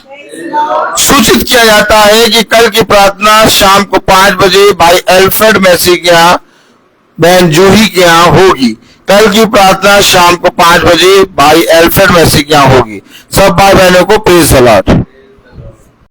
सूचित किया जाता है कि कल की प्रार्थना शाम को 5 बजे भाई अल्फ्रेड मैसी के यहाँ बहन जूही के यहाँ होगी। कल की प्रार्थना शाम को 5 बजे भाई अल्फ्रेड मैसी के यहाँ होगी। सब भाई बहनों को प्रेज द लॉर्ड।